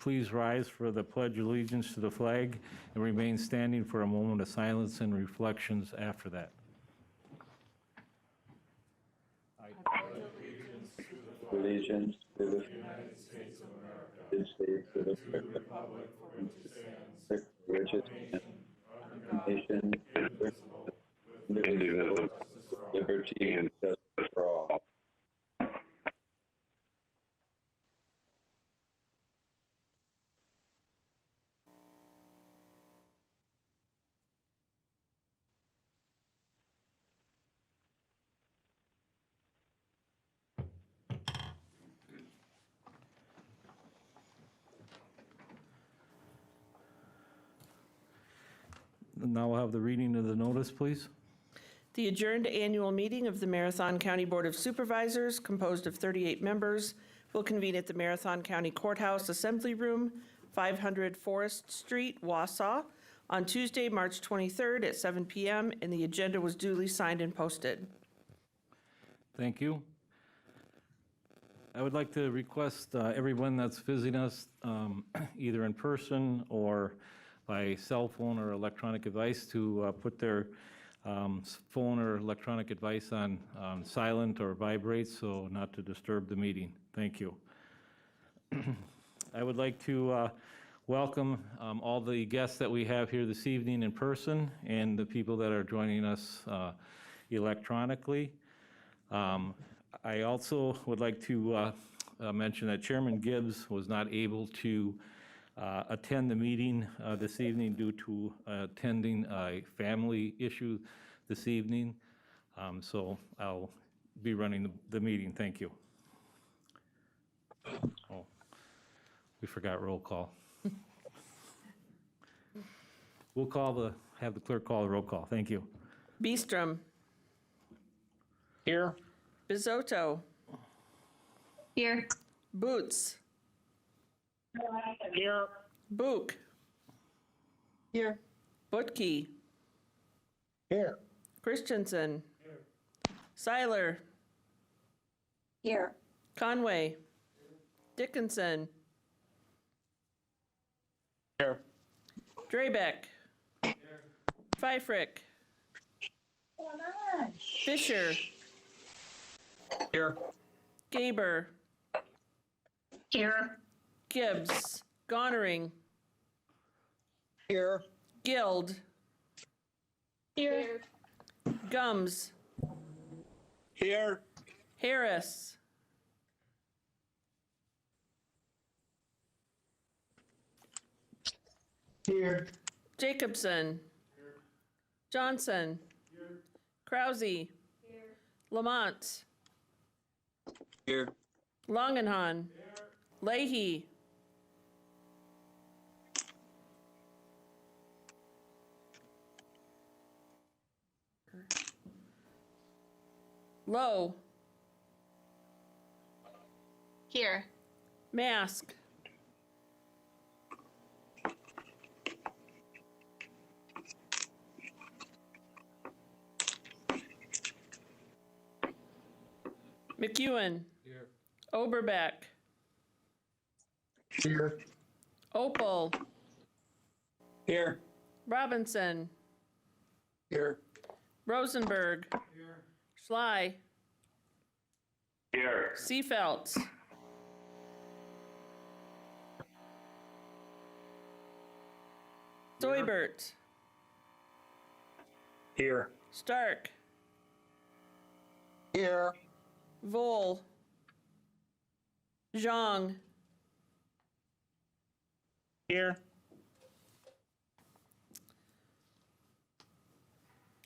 please rise for the Pledge of Allegiance to the flag and remain standing for a moment of silence and reflections after that. Allegiance to the United States of America, and to the republic for which it stands, one nation, indivisible, with liberty and justice for all. Now we'll have the reading of the notice, please. The adjourned annual meeting of the Marathon County Board of Supervisors, composed of 38 members, will convene at the Marathon County Courthouse Assembly Room, 500 Forest Street, Wausau, on Tuesday, March 23rd at 7 p.m., and the agenda was duly signed and posted. Thank you. I would like to request everyone that's visiting us, either in person or by cell phone or electronic device, to put their phone or electronic device on silent or vibrate, so not to disturb the meeting. Thank you. I would like to welcome all the guests that we have here this evening in person and the people that are joining us electronically. I also would like to mention that Chairman Gibbs was not able to attend the meeting this evening due to attending a family issue this evening. So I'll be running the meeting. Thank you. Oh, we forgot roll call. We'll have the clerk call the roll call. Thank you. Beestrom. Here. Bizotto. Here. Boots. Here. Book. Here. Butke. Here. Christensen. Seiler. Here. Conway. Dickinson. Here. Drabeck. Pfeifrick. Fisher. Here. Gaber. Here. Gibbs. Gonering. Here. Guild. Here. Gums. Here. Harris. Here. Jacobson. Johnson. Krause. Lamont. Here. Longenhan. Leahy. Lowe. Here. Mask. McEwen. Here. Oberbeck. Here. Opal. Here. Robinson. Here. Rosenberg. Schley. Here. Seefelt. Stoibert. Here. Stark. Here. Vol. Zhang. Here.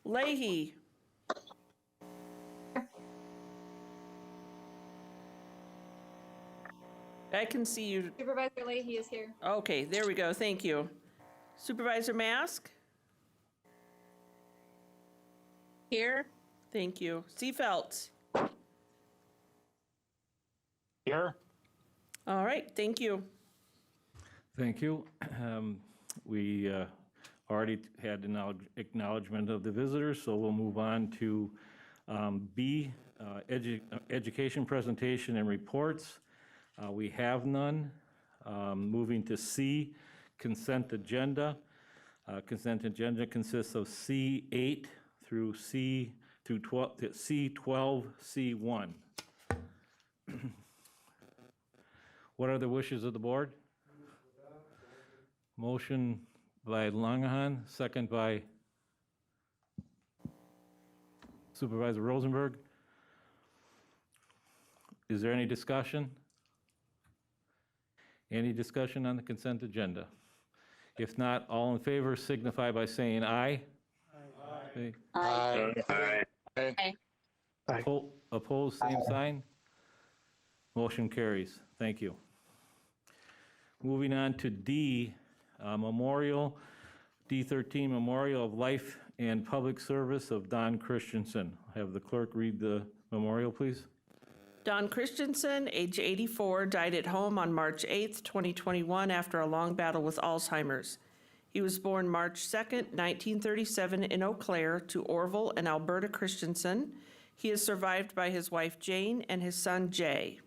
Leahy. I can see you. Supervisor Leahy is here. Okay, there we go. Thank you. Supervisor Mask? Here. Thank you. Seefelt? Here. All right, thank you. Thank you. We already had acknowledgement of the visitors, so we'll move on to B, education presentation and reports. We have none. Moving to C, consent agenda. Consent agenda consists of C8 through C12, C1. What are the wishes of the board? Motion by Langahan, second by Supervisor Rosenberg. Is there any discussion? Any discussion on the consent agenda? If not, all in favor signify by saying aye. Aye. Aye. Opposed, same sign. Motion carries. Thank you. Moving on to D, memorial, D13 Memorial of Life and Public Service of Don Christensen. Have the clerk read the memorial, please. Don Christensen, age 84, died at home on March 8, 2021, after a long battle with Alzheimer's. He was born March 2, 1937, in Eau Claire to Orville and Alberta Christensen. He is survived by his wife Jane and his son Jay.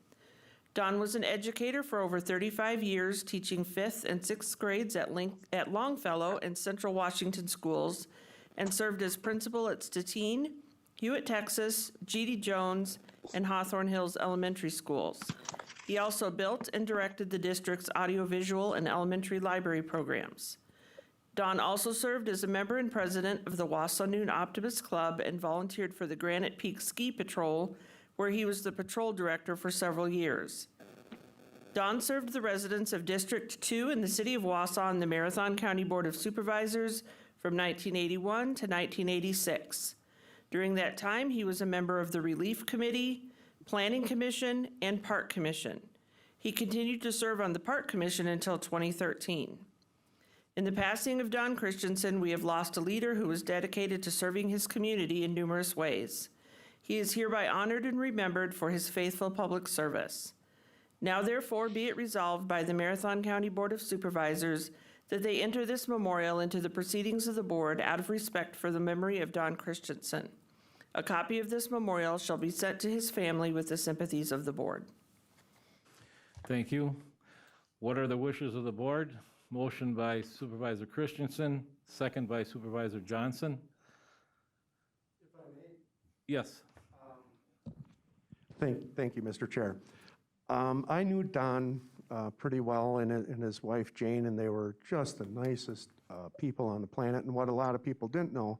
Don was an educator for over 35 years, teaching 5th and 6th grades at Longfellow and Central Washington schools, and served as principal at Statine, Hewitt, Texas, G.D. Jones, and Hawthorne Hills Elementary Schools. He also built and directed the district's audiovisual and elementary library programs. Don also served as a member and president of the Wausau Noon Optimist Club and volunteered for the Granite Peak Ski Patrol, where he was the patrol director for several years. Don served the residents of District 2 in the city of Wausau and the Marathon County Board of Supervisors from 1981 to 1986. During that time, he was a member of the Relief Committee, Planning Commission, and Park Commission. He continued to serve on the Park Commission until 2013. In the passing of Don Christensen, we have lost a leader who was dedicated to serving his community in numerous ways. He is hereby honored and remembered for his faithful public service. Now therefore be it resolved by the Marathon County Board of Supervisors that they enter this memorial into the proceedings of the board out of respect for the memory of Don Christensen. A copy of this memorial shall be sent to his family with the sympathies of the board. Thank you. What are the wishes of the board? Motion by Supervisor Christensen, second by Supervisor Johnson. If I may. Yes. Thank you, Mr. Chair. I knew Don pretty well and his wife Jane, and they were just the nicest people on the planet. And what a lot of people didn't know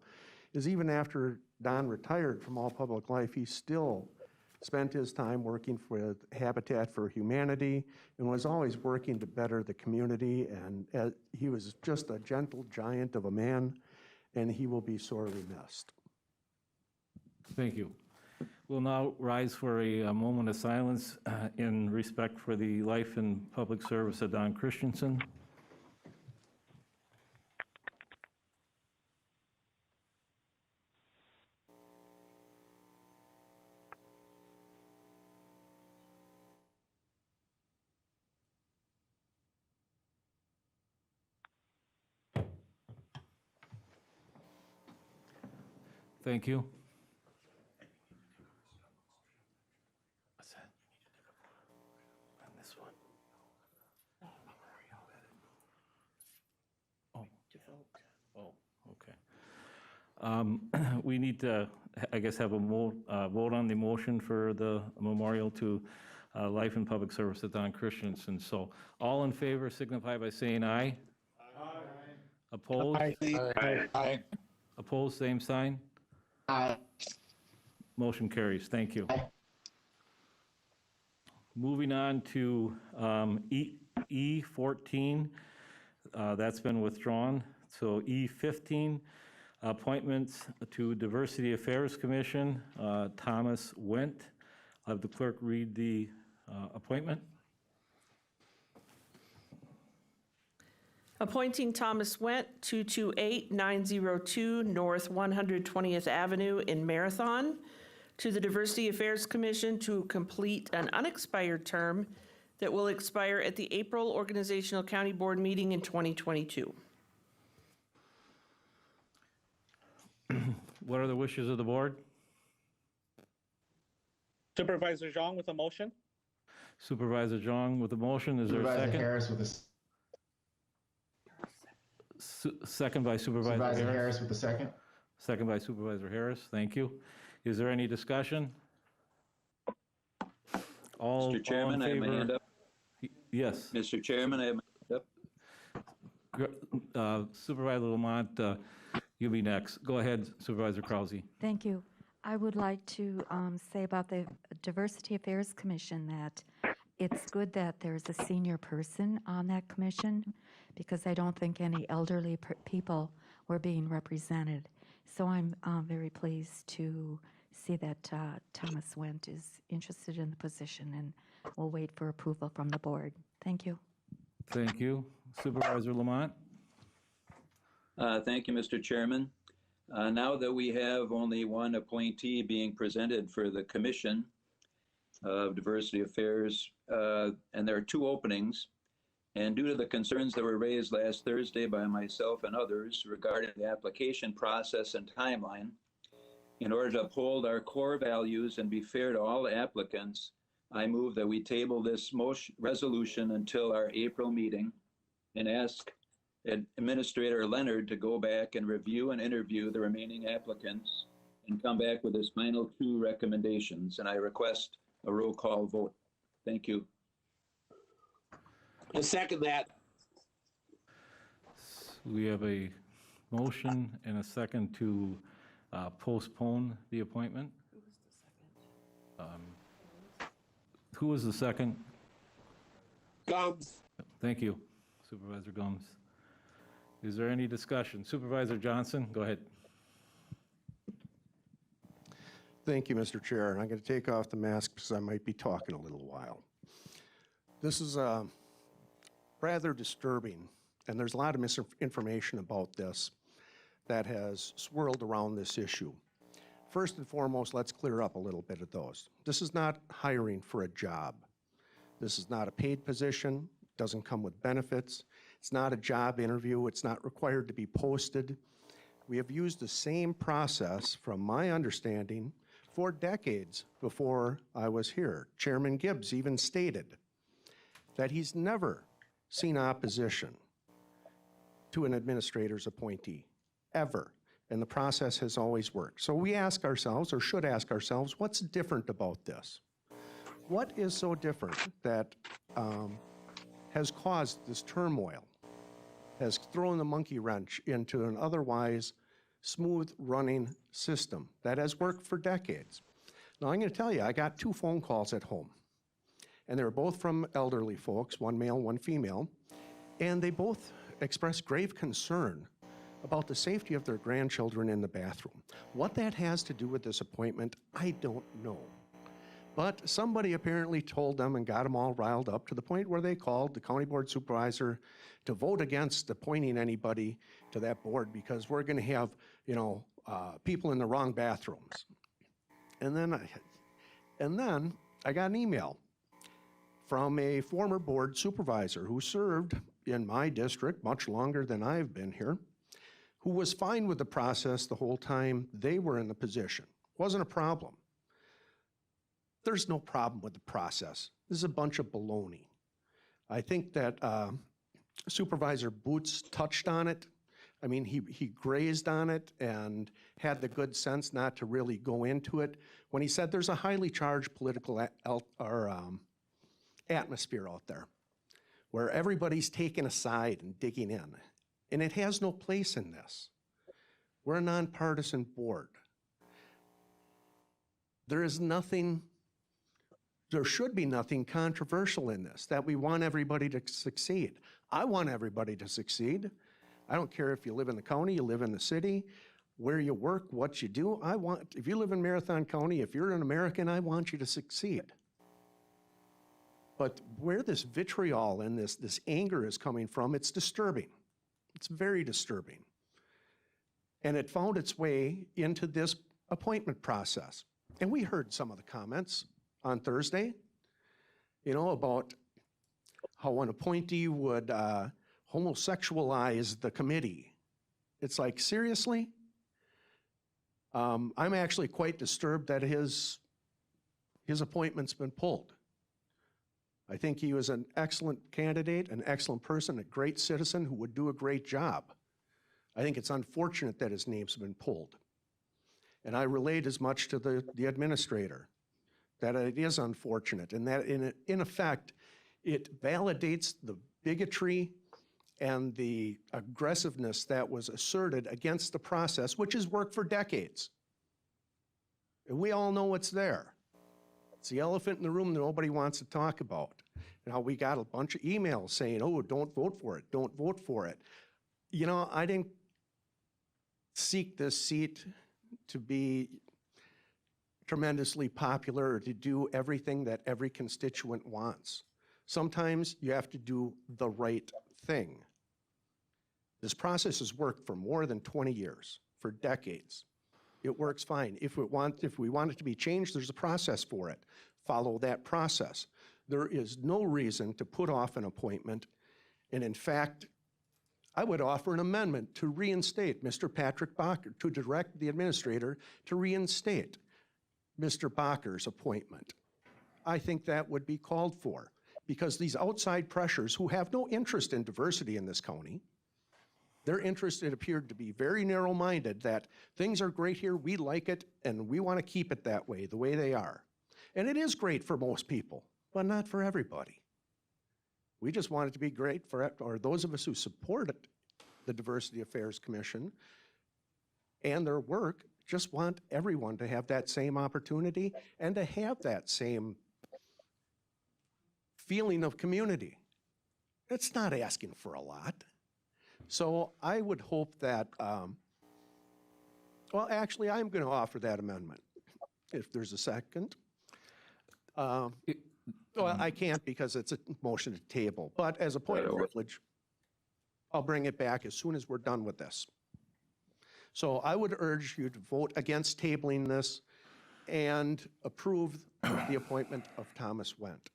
is even after Don retired from all public life, he still spent his time working with Habitat for Humanity and was always working to better the community. And he was just a gentle giant of a man, and he will be sorely missed. Thank you. We'll now rise for a moment of silence in respect for the life and public service of Don Christensen. Thank you. What's that? On this one? Oh, okay. We need to, I guess, have a vote on the motion for the memorial to life and public service of Don Christensen. So all in favor signify by saying aye. Aye. Opposed? Aye. Opposed, same sign. Aye. Motion carries. Thank you. Moving on to E14, that's been withdrawn. So E15, appointments to Diversity Affairs Commission, Thomas Wendt. I'll have the clerk read the appointment. Appointing Thomas Wendt, 228902 North 120th Avenue in Marathon, to the Diversity Affairs Commission to complete an unexpired term that will expire at the April Organizational County Board meeting in 2022. What are the wishes of the board? Supervisor Zhang with a motion? Supervisor Zhang with the motion. Is there a Supervisor second? Harris with the Second by Supervisor Supervisor Harris. Harris with the second. Second by Supervisor Harris. Thank you. Is there any discussion? All Mr. Chairman, in I have my favor? hand up. Yes. Mr. Chairman, I have my hand up. Supervisor Lamont, you'll be next. Go ahead, Supervisor Krause. Thank you. I would like to say about the Diversity Affairs Commission that it's good that there's a senior person on that commission because I don't think any elderly people were being represented. So I'm very pleased to see that Thomas Wendt is interested in the position, and we'll wait for approval from the board. Thank you. Thank you. Supervisor Lamont? Thank you, Mr. Chairman. Now that we have only one appointee being presented for the Commission of Diversity Affairs, and there are two openings, and due to the concerns that were raised last Thursday by myself and others regarding the application process and timeline, in order to uphold our core values and be fair to all applicants, I move that we table this resolution until our April meeting and ask Administrator Leonard to go back and review and interview the remaining applicants and come back with his final two recommendations. And I request a roll call vote. Thank you. I second that. We have a motion and a second to postpone the appointment. Who was the second? Gums. Thank you, Supervisor Gomes. Is there any discussion? Supervisor Johnson, go ahead. Thank you, Mr. Chair, and I'm going to take off the mask because I might be talking a little while. This is rather disturbing, and there's a lot of misinformation about this that has swirled around this issue. First and foremost, let's clear up a little bit of those. This is not hiring for a job. This is not a paid position, doesn't come with benefits. It's not a job interview. It's not required to be posted. We have used the same process, from my understanding, for decades before I was here. Chairman Gibbs even stated that he's never seen opposition to an administrator's appointee, ever. And the process has always worked. So we ask ourselves, or should ask ourselves, what's different about this? What is so different that has caused this turmoil, has thrown the monkey wrench into an otherwise smooth running system that has worked for decades? Now, I'm going to tell you, I got 2 phone calls at home, and they were both from elderly folks, one male, one female, and they both expressed grave concern about the safety of their grandchildren in the bathroom. What that has to do with this appointment, I don't know. But somebody apparently told them and got them all riled up to the point where they called the county board supervisor to vote against appointing anybody to that board because we're going to have, people in the wrong bathrooms. And then I got an email from a former board supervisor who served in my district much longer than I've been here, who was fine with the process the whole time they were in the position. Wasn't a problem. There's no problem with the process. This is a bunch of baloney. I think that Supervisor Boots touched on it. I mean, he grazed on it and had the good sense not to really go into it when he said there's a highly charged political atmosphere out there where everybody's taking a side and digging in. And it has no place in this. We're a nonpartisan board. There should be nothing controversial in this, that we want everybody to succeed. I want everybody to succeed. I don't care if you live in the county, you live in the city, where you work, what you do. If you live in Marathon County, if you're an American, I want you to succeed. But where this vitriol and this anger is coming from, it's disturbing. It's very disturbing. And it found its way into this appointment process. And we heard some of the comments on Thursday, about how an appointee would homosexualize the committee. It's like, seriously? I'm actually quite disturbed that his appointment's been pulled. I think he was an excellent candidate, an excellent person, a great citizen who would do a great job. I think it's unfortunate that his name's been pulled. And I relayed as much to the administrator, that it is unfortunate, and that in effect, it validates the bigotry and the aggressiveness that was asserted against the process, which has worked for decades. And we all know what's there. It's the elephant in the room that nobody wants to talk about. Now, we got a bunch of emails saying, oh, don't vote for it, don't vote for it. You know, I didn't seek this seat to be tremendously popular or to do everything that every constituent wants. Sometimes you have to do the right thing. This process has worked for more than 20 years, for decades. It works fine. If we want it to be changed, there's a process for it. Follow that process. There is no reason to put off an appointment. And in fact, I would offer an amendment to reinstate Mr. Patrick Bacher, to direct the administrator to reinstate Mr. Bacher's appointment. I think that would be called for, because these outside pressures who have no interest in diversity in this county, their interest, it appeared to be very narrow-minded, that things are great here, we like it, and we want to keep it that way, the way they are. And it is great for most people, but not for everybody. We just want it to be great for, or those of us who support it, the Diversity Affairs Commission and their work, just want everyone to have that same opportunity and to have that same feeling of community. It's not asking for a lot. So I would hope that, well, actually, I'm going to offer that amendment, if there's a second. Well, I can't because it's a motion to table, but as a point of privilege, I'll bring it back as soon as we're done with this. So I would urge you to vote against tabling this and approve the appointment of Thomas Wendt.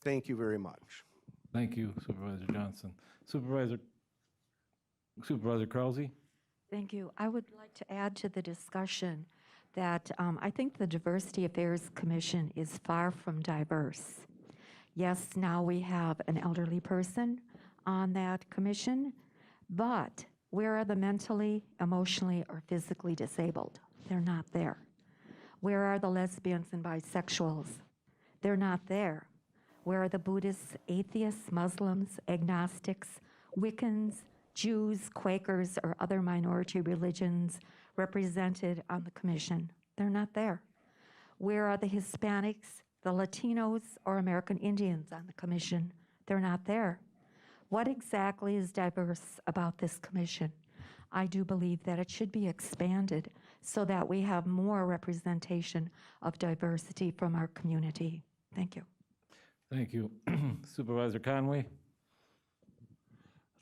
Thank you very much. Thank you, Supervisor Johnson. Supervisor Krause? Thank you. I would like to add to the discussion that I think the Diversity Affairs Commission is far from diverse. Yes, now we have an elderly person on that commission, but where are the mentally, emotionally, or physically disabled? They're not there. Where are the lesbians and bisexuals? They're not there. Where are the Buddhists, atheists, Muslims, agnostics, Wiccans, Jews, Quakers, or other minority religions represented on the commission? They're not there. Where are the Hispanics, the Latinos, or American Indians on the commission? They're not there. What exactly is diverse about this commission? I do believe that it should be expanded so that we have more representation of diversity from our community. Thank you. Thank you. Supervisor Conway?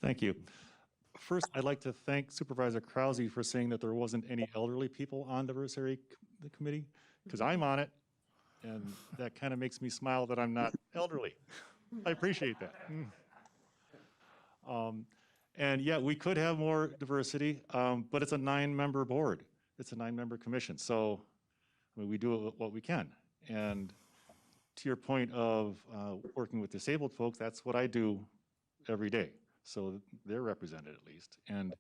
Thank you. First, I'd like to thank Supervisor Krause for saying that there wasn't any elderly people on diversity committee, because I'm on it, and that kind of makes me smile that I'm not elderly. I appreciate that. And yeah, we could have more diversity, but it's a 9-member board. It's a 9-member commission. So I mean, we do what we can. And to your point of working with disabled folks, that's what I do every day. So they're represented at least. And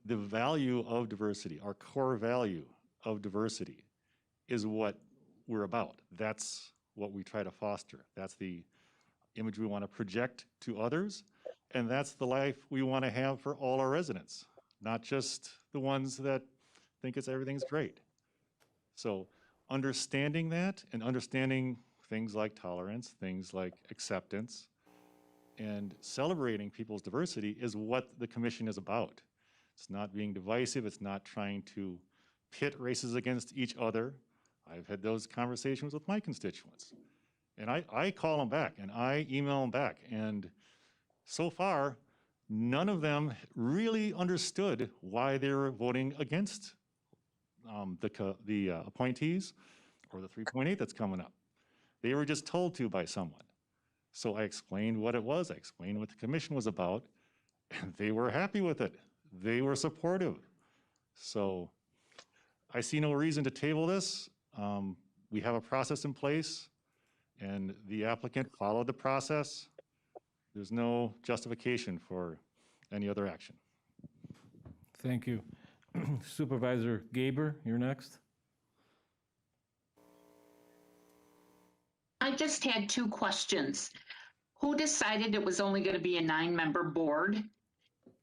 the value of diversity, our core value of diversity, is what we're about. That's what we try to foster. That's the image we want to project to others. And that's the life we want to have for all our residents, not just the ones that think everything's great. So understanding that and understanding things like tolerance, things like acceptance, and celebrating people's diversity is what the commission is about. It's not being divisive. It's not trying to pit races against each other. I've had those conversations with my constituents. And I call them back and I email them back. And so far, none of them really understood why they were voting against the appointees or the 3.8 that's coming up. They were just told to by someone. So I explained what it was. I explained what the commission was about, and they were happy with it. They were supportive. So I see no reason to table this. We have a process in place, and the applicant followed the process, there's no justification for any other action. Thank you. Supervisor Gaber, you're next. I just had two questions. Who decided it was only going to be a 9-member board?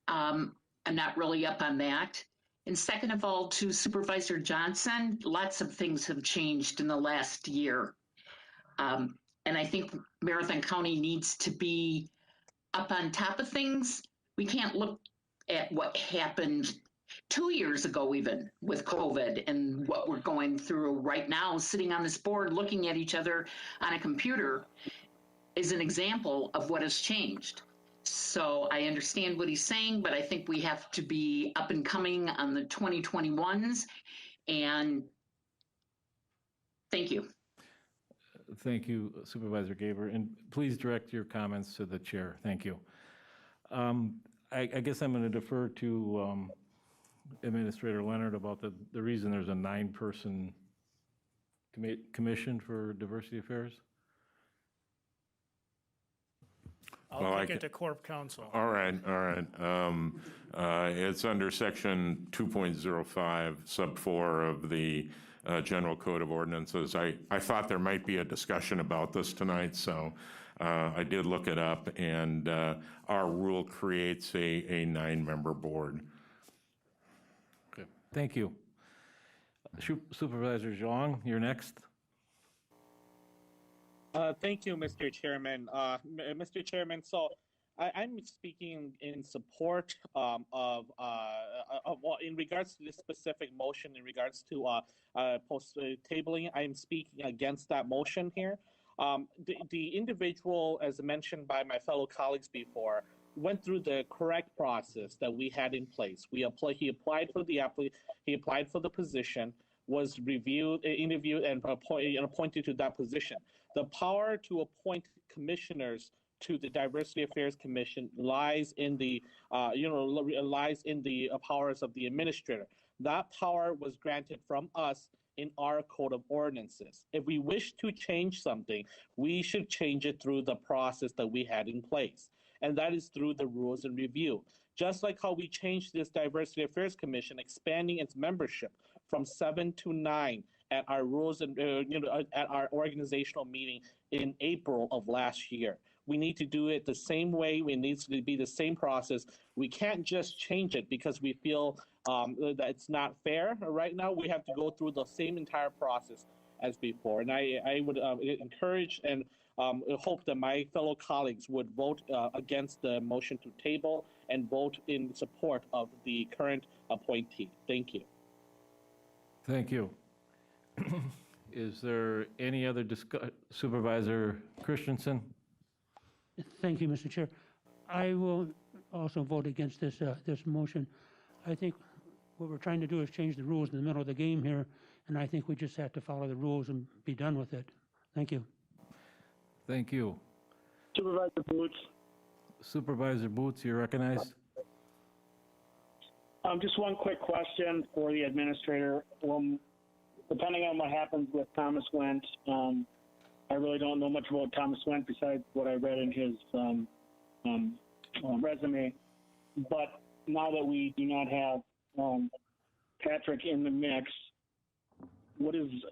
I'm not really up on that. And second of all, to Supervisor Johnson, lots of things have changed in the last year. And I think Marathon County needs to be up on top of things. We can't look at what happened 2 years ago, even with COVID, and what we're going through right now, sitting on this board, looking at each other on a computer is an example of what has changed. So I understand what he's saying, but I think we have to be up and coming on the 2021s. And thank you. Thank you, Supervisor Gaber, and please direct your comments to the chair. Thank you. I guess I'm going to defer to Administrator Leonard about the reason there's a 9-person commission for diversity affairs. I'll kick it to Corp Counsel. All right. It's under section 2.05, sub 4 of the General Code of Ordinances. I thought there might be a discussion about this tonight, so I did look it up, and our rule creates a 9-member board. Okay. Thank you. Supervisor Zhang, you're next. Thank you, Mr. Chairman. Mr. Chairman, so I'm speaking in support in regards to this specific motion, in regards to tabling. I'm speaking against that motion here. The individual, as mentioned by my fellow colleagues before, went through the correct process that we had in place. He applied for the position, was reviewed, interviewed, and appointed to that position. The power to appoint commissioners to the Diversity Affairs Commission lies in the powers of the administrator. That power was granted from us in our Code of Ordinances. If we wish to change something, we should change it through the process that we had in place, and that is through the rules and review. Just like how we changed this Diversity Affairs Commission, expanding its membership from 7 to 9 at our rules and at our organizational meeting in April of last year. We need to do it the same way. It needs to be the same process. We can't just change it because we feel that it's not fair. Right now, we have to go through the same entire process as before. And I would encourage and hope that my fellow colleagues would vote against the motion to table and vote in support of the current appointee. Thank you. Thank you. Is there any other Supervisor Christensen? Thank you, Mr. Chair. I will also vote against this motion. I think what we're trying to do is change the rules in the middle of the game here, and I think we just have to follow the rules and be done with it. Thank you. Thank you. Supervisor Boots. Supervisor Boots, you're recognized. Just one quick question for the administrator. Depending on what happens with Thomas Wendt, I really don't know much about Thomas Wendt besides what I read in his resume. But now that we do not have Patrick in the mix,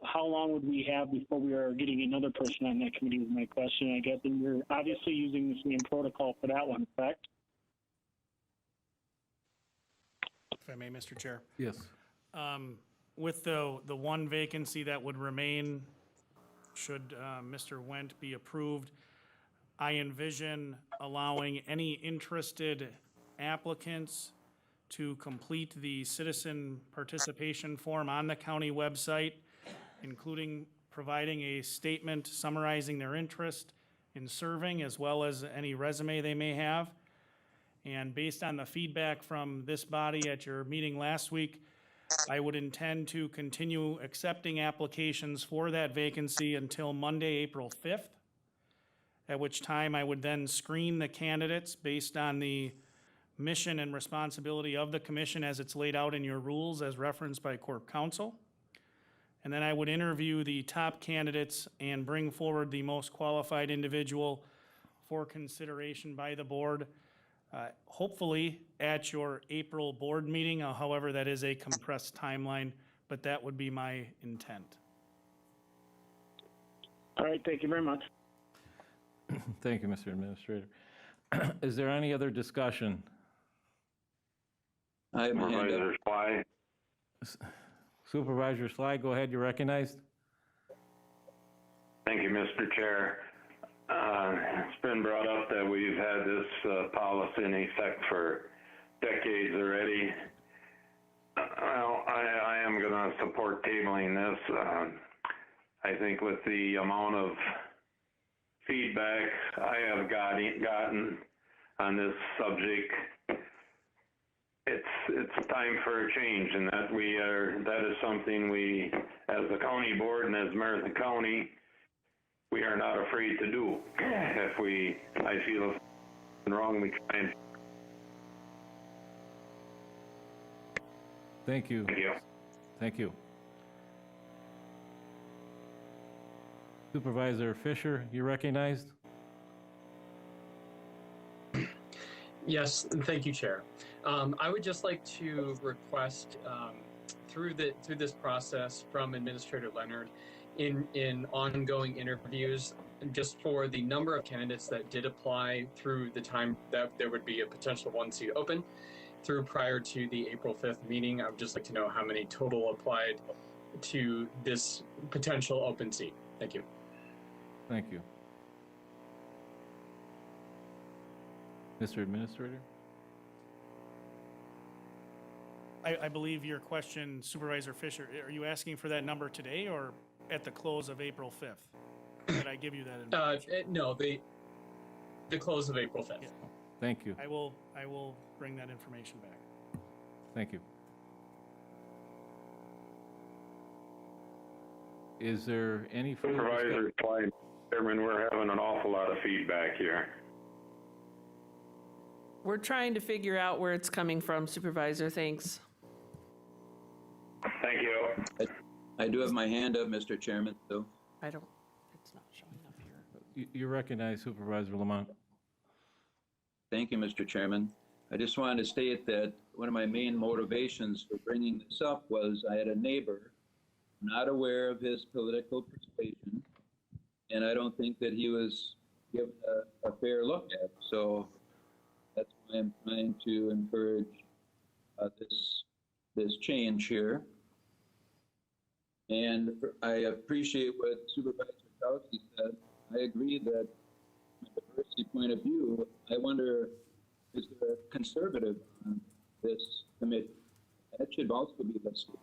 how long would we have before we are getting another person on that committee is my question, I guess. And we're obviously using the same protocol for that one, correct? If I may, Mr. Chair. Yes. With the one vacancy that would remain, should Mr. Wendt be approved, I envision allowing any interested applicants to complete the citizen participation form on the county website, including providing a statement summarizing their interest in serving, as well as any resume they may have. And based on the feedback from this body at your meeting last week, I would intend to continue accepting applications for that vacancy until Monday, April 5th, at which time I would then screen the candidates based on the mission and responsibility of the commission as it's laid out in your rules as referenced by Corp Counsel. and then I would interview the top candidates and bring forward the most qualified individual for consideration by the board, hopefully at your April board meeting. However, that is a compressed timeline, but that would be my intent. All right, thank you very much. Thank you, Mr. Administrator. Is there any other discussion? I have my hand up. Sly. Supervisor Sly, go ahead, you're recognized. Thank you, Mr. Chair. It's been brought up that we've had this policy in effect for decades already. Well, I am going to support tabling this. I think with the amount of feedback I have gotten on this subject, it's time for a change, and that is something we, as the county board and as Marathon County, we are not afraid to do. I feel if wrong, we try and. Thank you. Thank you. Thank you. Supervisor Fisher, you recognized? Yes, thank you, Chair. I would just like to request through this process from Administrator Leonard in ongoing interviews, just for the number of candidates that did apply through the time that there would be a potential one seat open through prior to the April 5th meeting. I would just like to know how many total applied to this potential open seat. Thank you. Thank you. Mr. Administrator? I believe your question, Supervisor Fisher, are you asking for that number today or at the close of April 5th? Did I give you that information? No, the close of April 5th. Yeah. Thank you. I will bring that information back. Thank you. Is there any further Supervisor Klein, Chairman, we're having an awful lot of feedback here. We're trying to figure out where it's coming from, Supervisor. Thanks. Thank you. I do have my hand up, Mr. Chairman, so. It's not showing up here. You recognize Supervisor Lamont? Thank you, Mr. Chairman. I just wanted to state that one of my main motivations for bringing this up was I had a neighbor not aware of his political persuasion, and I don't think that he was given a fair look at. So that's why I'm trying to encourage this change here. And I appreciate what Supervisor Kowski said. I agree that from a diversity point of view, I wonder, is there a conservative on this committee? That should also be listed.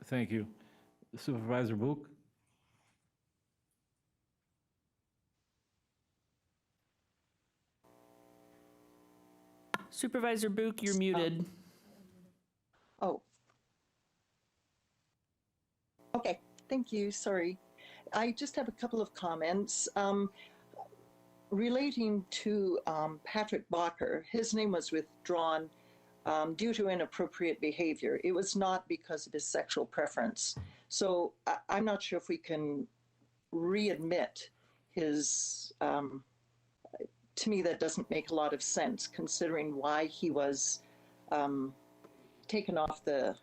Thank you. Supervisor Book? Supervisor Book, you're muted. Oh. Okay, thank you. Sorry. I just have a couple of comments. Relating to Patrick Bacher, his name was withdrawn due to inappropriate behavior. It was not because of his sexual preference. So I'm not sure if we can readmit his, to me that doesn't make a lot of sense considering why he was taken off the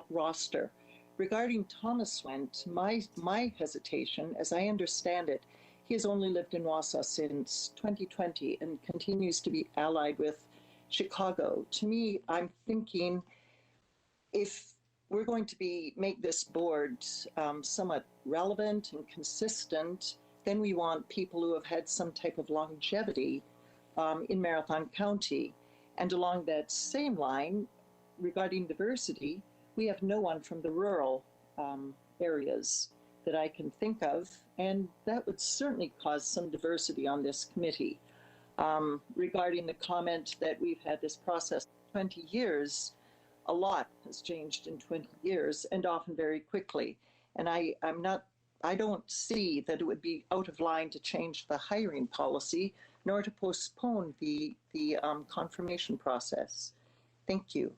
roster. Regarding Thomas Wendt, my hesitation, as I understand it, he has only lived in Wausau since 2020 and continues to be allied with Chicago. To me, I'm thinking if we're going to make this board somewhat relevant and consistent, then we want people who have had some type of longevity in Marathon County. And along that same line, regarding diversity, we have no one from the rural areas that I can think of, and that would certainly cause some diversity on this committee. Regarding the comment that we've had this process 20 years, a lot has changed in 20 years and often very quickly. And I don't see that it would be out of line to change the hiring policy nor to postpone the confirmation process. Thank you.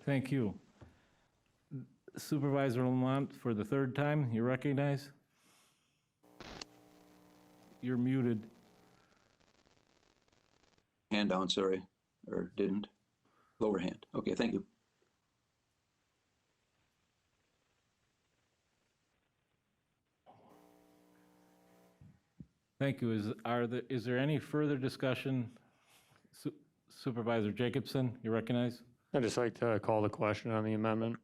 Thank you. Supervisor Lamont, for the third time, you recognize? You're muted. Hand down, sorry, or didn't. Lower hand. Okay, thank you. Thank you. Is there any further discussion? Supervisor Jacobson, you recognize? I'd just like to call the question on the amendment.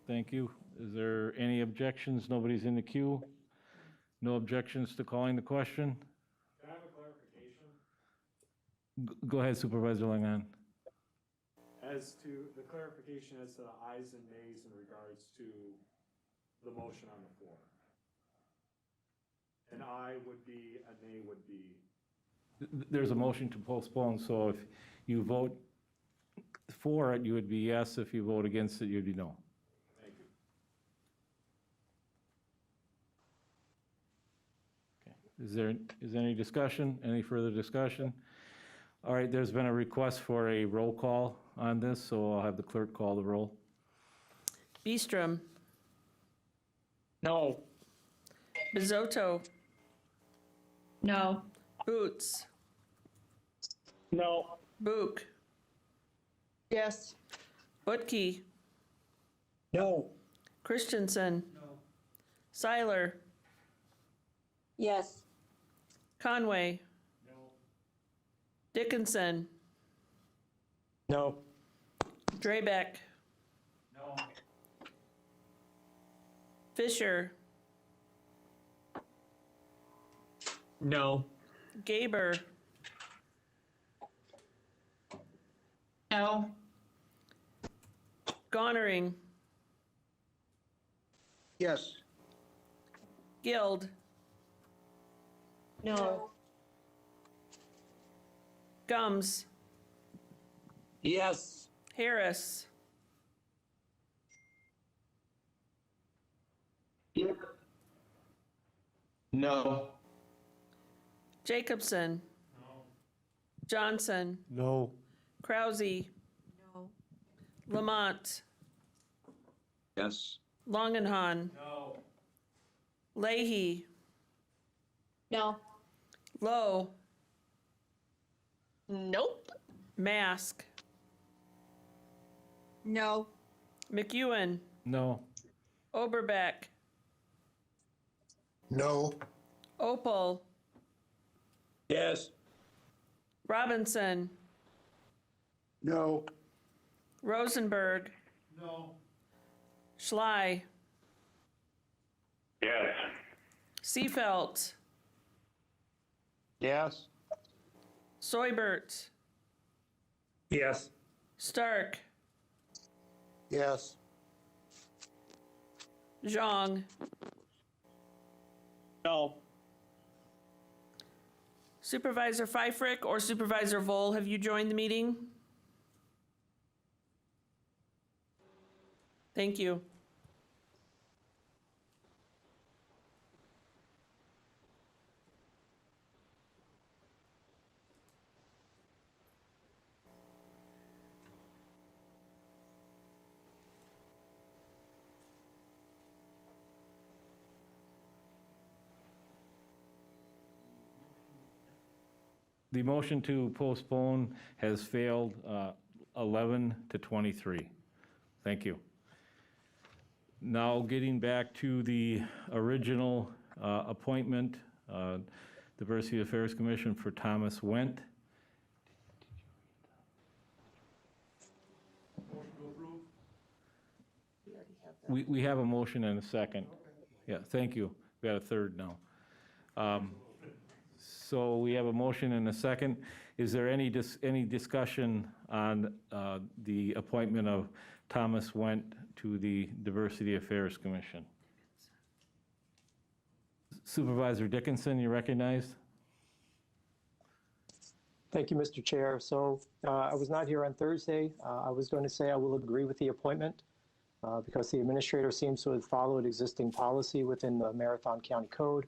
Thank you. Is there any objections? Nobody's in the queue? No objections to calling the question? Can I have a clarification? Go ahead, Supervisor Langan. As to the clarification as to the ayes and nays in regards to the motion on the floor. An aye would be, a nay would be. There's a motion to postpone, so if you vote for it, you would be yes. If you vote against it, you'd be no. Thank you. Okay. Is there any discussion? Any further discussion? All right, there's been a request for a roll call on this, so I'll have the clerk call the roll. Beestrom. No. Bizotto. No. Boots. No. Book. Yes. Butke. No. Christensen. No. Seiler. Yes. Conway. No. Dickinson. No. Drebeck. No. Fisher. No. Gaber. No. Gonering. Yes. Guild. No. Gums. Yes. Harris. No. Jacobson. No. Johnson. No. Krause. No. Lamont. Yes. Longenhan. No. Leahy. No. Lowe. Nope. Mask. No. McEwen. No. Oberbeck. No. Opal. Yes. Robinson. No. Rosenberg. No. Schley. Yes. Seefelt. Yes. Soibert. Yes. Stark. Yes. Zhang. No. Supervisor Pfeiffer or Supervisor Vole, have you joined the meeting? Thank you. The motion to postpone has failed, 11 to 23. Thank you. Now getting back to the original appointment, Diversity Affairs Commission for Thomas Wendt. Motion to approve? We have a motion and a second. Yeah, thank you. We got a third now. So we have a motion and a second. Is there any discussion on the appointment of Thomas Wendt to the Diversity Affairs Commission? Supervisor Dickinson, you recognized? Thank you, Mr. Chair. So I was not here on Thursday. I was going to say I will agree with the appointment because the administrator seems to have followed existing policy within the Marathon County Code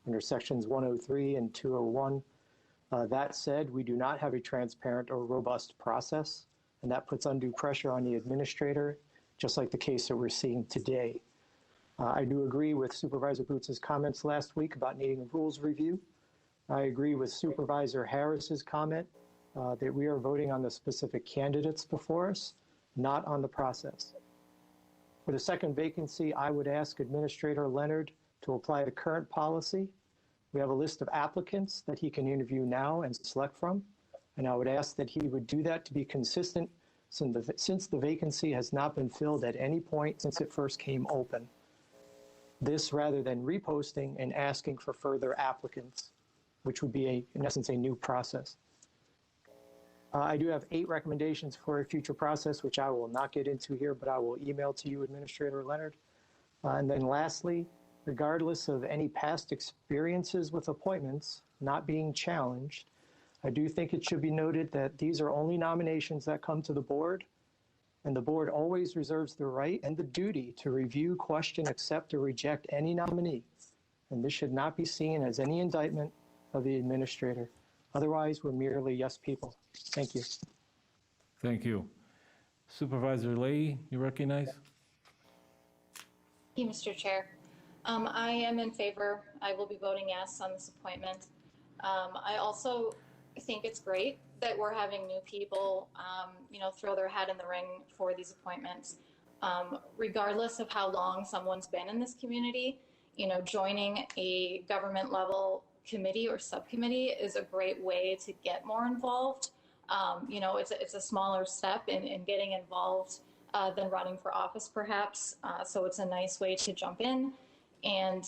under sections 103 and 201. That said, we do not have a transparent or robust process, and that puts undue pressure on the administrator just like the case that we're seeing today. I do agree with Supervisor Boots' comments last week about needing a rules review. I agree with Supervisor Harris's comment that we are voting on the specific candidates before us, not on the process. For the second vacancy, I would ask Administrator Leonard to apply the current policy. We have a list of applicants that he can interview now and select from, and I would ask that he would do that to be consistent since the vacancy has not been filled at any point since it first came open. This rather than reposting and asking for further applicants, which would be, in essence, a new process. I do have 8 recommendations for a future process, which I will not get into here, but I will email to you, Administrator Leonard. And then lastly, regardless of any past experiences with appointments not being challenged, I do think it should be noted that these are only nominations that come to the board, and the board always reserves the right and the duty to review, question, accept, or reject any nominee. And this should not be seen as any indictment of the administrator. Otherwise, we're merely yes people. Thank you. Thank you. Supervisor Leahy, you recognize? Thank you, Mr. Chair. I am in favor. I will be voting yes on this appointment. I also think it's great that we're having new people, throw their hat in the ring for these appointments. Regardless of how long someone's been in this community, joining a government level committee or subcommittee is a great way to get more involved. It's a smaller step in getting involved than running for office, perhaps. So it's a nice way to jump in. And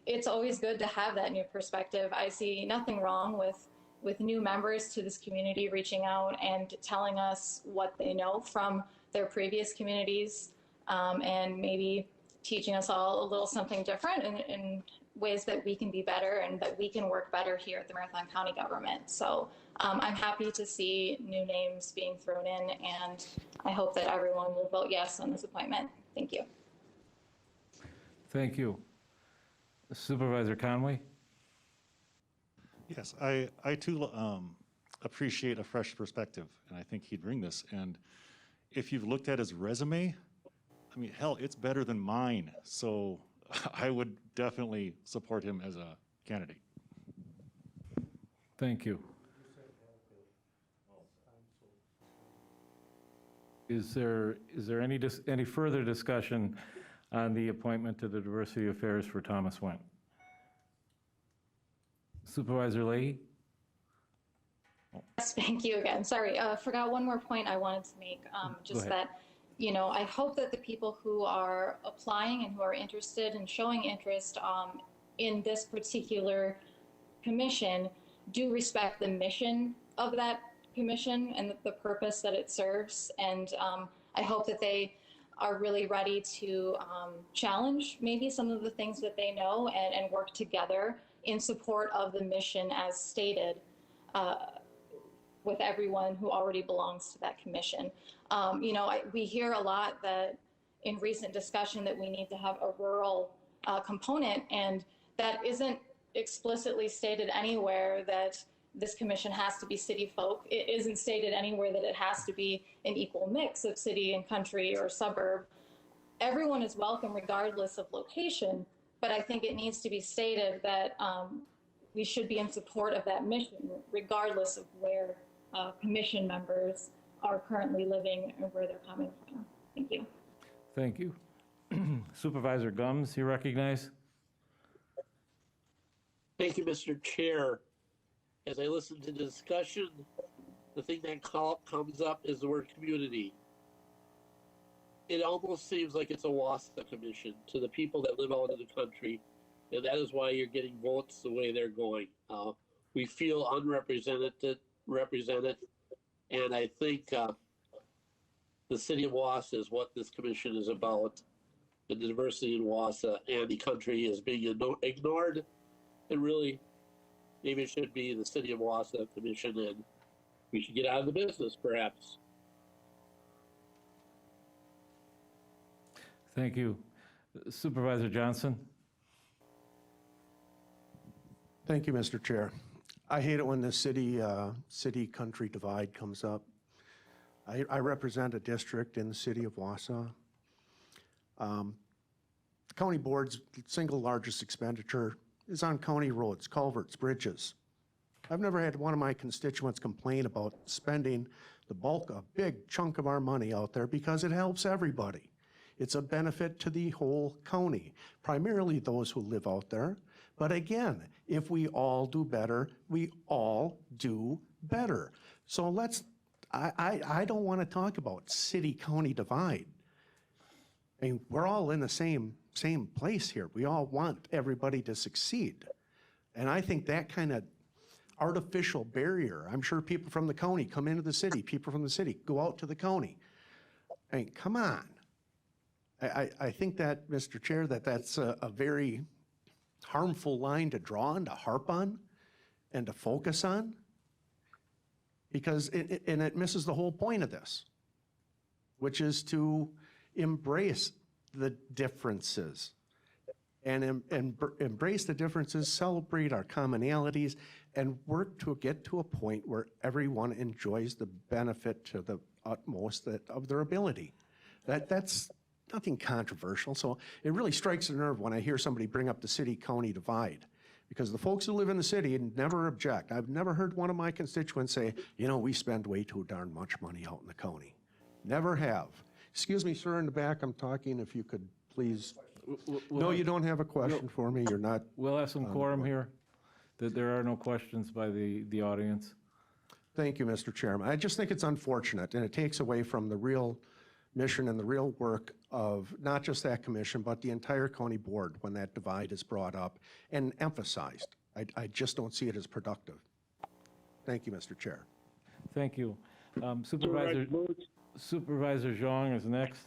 it's always good to have that new perspective. I see nothing wrong with new members to this community reaching out and telling us what they know from their previous communities, and maybe teaching us all a little something different in ways that we can be better and that we can work better here at the Marathon County government. So I'm happy to see new names being thrown in, and I hope that everyone will vote yes on this appointment. Thank you. Thank you. Supervisor Conway? Yes, I too appreciate a fresh perspective, and I think he'd bring this. And if you've looked at his resume, I mean, hell, it's better than mine. So I would definitely support him as a candidate. Thank you. Is there any further discussion on the appointment to the Diversity Affairs for Thomas Wendt? Supervisor Leahy? Yes, thank you again. Sorry, forgot one more point I wanted to make. Just that, I hope that the people who are applying and who are interested and showing interest in this particular commission do respect the mission of that commission and the purpose that it serves. And I hope that they are really ready to challenge maybe some of the things that they know and work together in support of the mission as stated with everyone who already belongs to that commission. We hear a lot that in recent discussion that we need to have a rural component, and that isn't explicitly stated anywhere that this commission has to be city folk. It isn't stated anywhere that it has to be an equal mix of city and country or suburb. Everyone is welcome regardless of location, but I think it needs to be stated that we should be in support of that mission regardless of where commission members are currently living and where they're coming from. Thank you. Thank you. Supervisor Gums, you recognize? Thank you, Mr. Chair. As I listen to the discussion, the thing that comes up is the word community. It almost seems like it's a WASA commission to the people that live out in the country, and that is why you're getting votes the way they're going. We feel unrepresented, and I think the city of Wausau is what this commission is about, and the diversity in Wausau and the country is being ignored, and really, maybe it should be the city of Wausau commission, and we should get out of the business, perhaps. Thank you. Supervisor Johnson? Thank you, Mr. Chair. I hate it when the city-country divide comes up. I represent a district in the city of Wausau, The county board's single largest expenditure is on county roads, culverts, bridges. I've never had one of my constituents complain about spending the bulk, a big chunk of our money out there, because it helps everybody. It's a benefit to the whole county, primarily those who live out there. But again, if we all do better, we all do better. So I don't want to talk about city-county divide. I mean, we're all in the same place here. We all want everybody to succeed. And I think that kind of artificial barrier, I'm sure people from the county come into the city, people from the city go out to the county. I mean, come on. I think that, Mr. Chair, that's a very harmful line to draw and to harp on and to focus on, because it misses the whole point of this, which is to embrace the differences and embrace the differences, celebrate our commonalities, and work to get to a point where everyone enjoys the benefit to the utmost of their ability. That's nothing controversial. So it really strikes a nerve when I hear somebody bring up the city-county divide, because the folks who live in the city never object. I've never heard one of my constituents say, you know, we spend way too darn much money out in the county. Never have. Excuse me, sir, in the back, I'm talking. If you could please. No, you don't have a question for me. You're not. We'll have some quorum here, that there are no questions by the audience. Thank you, Mr. Chairman. I just think it's unfortunate, and it takes away from the real mission and the real work of not just that commission, but the entire county board when that divide is brought up and emphasized. I just don't see it as productive. Thank you, Mr. Chair. Thank you. Supervisor Zhang is next.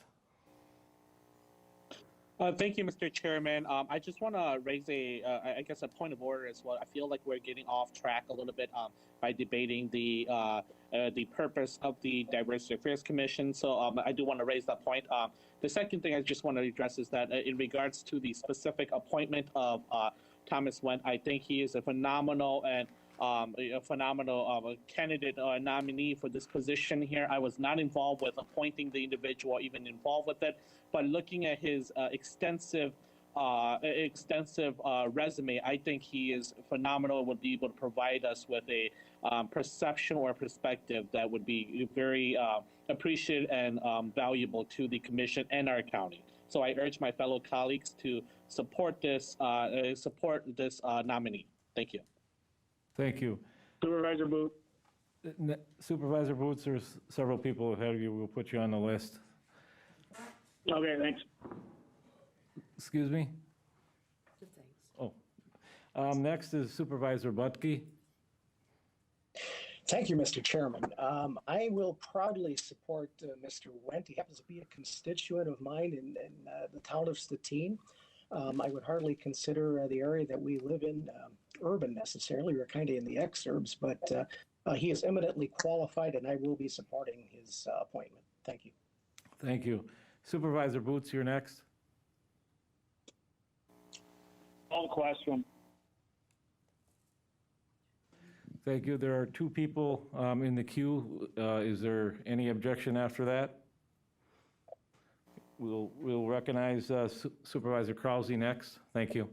Thank you, Mr. Chairman. I just want to raise I guess, a point of order as well. I feel like we're getting off track a little bit by debating the purpose of the Diversity Affairs Commission. So I do want to raise that point. The second thing I just want to address is that in regards to the specific appointment of Thomas Wendt, I think he is a phenomenal candidate or nominee for this position here. I was not involved with appointing the individual, even involved with it, but looking at his extensive resume, I think he is phenomenal, would be able to provide us with a perception or perspective that would be very appreciated and valuable to the commission and our county. So I urge my fellow colleagues to support this nominee. Thank you. Thank you. Supervisor Booth. Supervisor Boots, there's several people ahead of you. We'll put you on the list. Okay, thanks. Excuse me? Oh. Next is Supervisor Butke. Thank you, Mr. Chairman. I will proudly support Mr. Wendt. He happens to be a constituent of mine in the town of Stettin. I would hardly consider the area that we live in urban necessarily. We're kind of in the exurbs, but he is eminently qualified, and I will be supporting his appointment. Thank you. Thank you. Supervisor Boots, you're next. All question. Thank you. There are two people in the queue. Is there any objection after that? We'll recognize Supervisor Krause next. Thank you.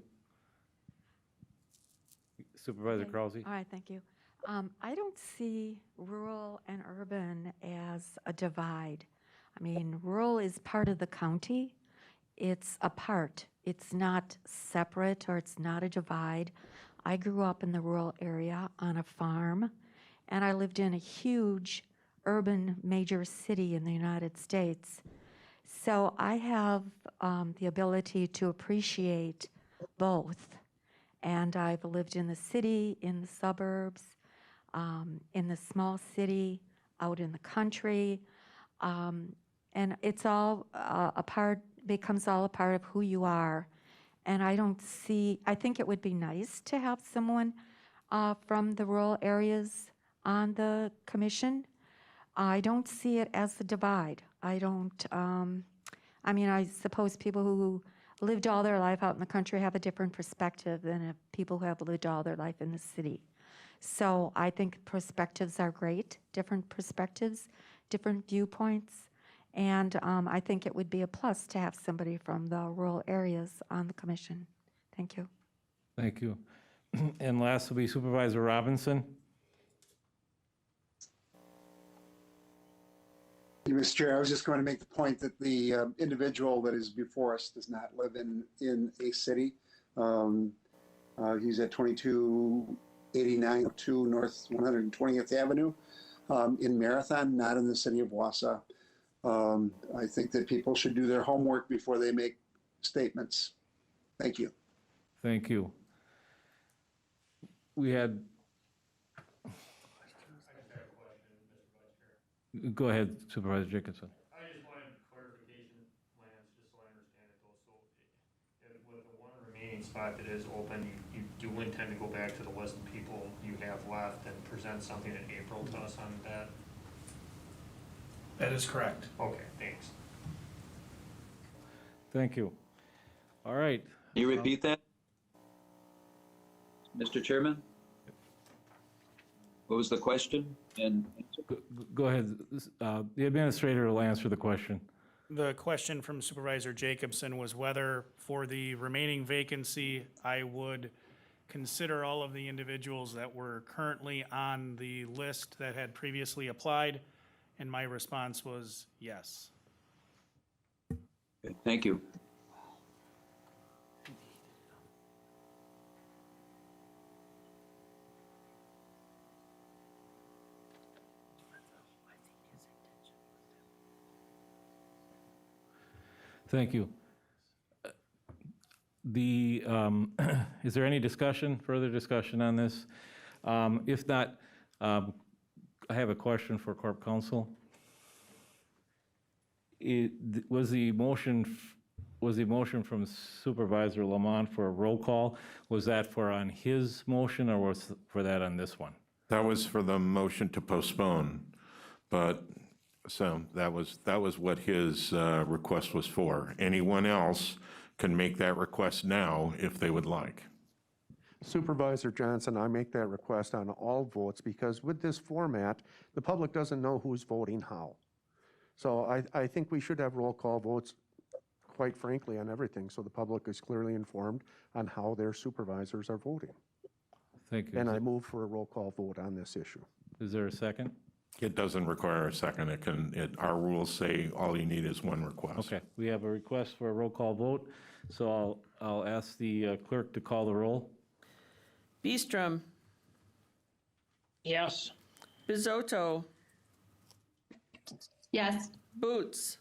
Supervisor Krause. All right, thank you. I don't see rural and urban as a divide. I mean, rural is part of the county. It's a part. It's not separate, or it's not a divide. I grew up in the rural area on a farm, and I lived in a huge urban major city in the United States. So I have the ability to appreciate both. And I've lived in the city, in the suburbs, in the small city, out in the country. And it's all becomes all a part of who you are. And I think it would be nice to have someone from the rural areas on the commission. I don't see it as a divide. I mean, I suppose people who lived all their life out in the country have a different perspective than people who have lived all their life in the city. So I think perspectives are great, different perspectives, different viewpoints. And I think it would be a plus to have somebody from the rural areas on the commission. Thank you. Thank you. And last will be Supervisor Robinson. Mr. Chair, I was just going to make the point that the individual that is before us does not live in a city. He's at 2289 North 120th Avenue in Marathon, not in the city of Wausau. I think that people should do their homework before they make statements. Thank you. Thank you. We had. Go ahead, Supervisor Jacobson. I just wanted clarification, Lance, just so I understand it though. So with the one remaining spot that is open, you do intend to go back to the list of people you have left and present something in April to us on that? That is correct. Okay, thanks. Thank you. All right. Can you repeat that, Mr. Chairman? What was the question? And Go ahead. The administrator will answer the question. The question from Supervisor Jacobson was whether for the remaining vacancy, I would consider all of the individuals that were currently on the list that had previously applied, and my response was yes. okay, thank you. Thank you. Is there any discussion, further discussion on this? If not, I have a question for Corp Counsel. Was the motion from Supervisor Lamont for a roll call, was that for on his motion or was for that on this one? That was for the motion to postpone, but so that was what his request was for. Anyone else can make that request now if they would like. Supervisor Johnson, I make that request on all votes because with this format, the public doesn't know who's voting how. So I think we should have roll call votes, quite frankly, on everything, so the public is clearly informed on how their supervisors are voting. Thank you. And I move for a roll call vote on this issue. Is there a second? It doesn't require a second. Our rules say all you need is one request. Okay, we have a request for a roll call vote, so I'll ask the clerk to call the roll. Beestrom. Yes. Bizotto. Yes. Boots.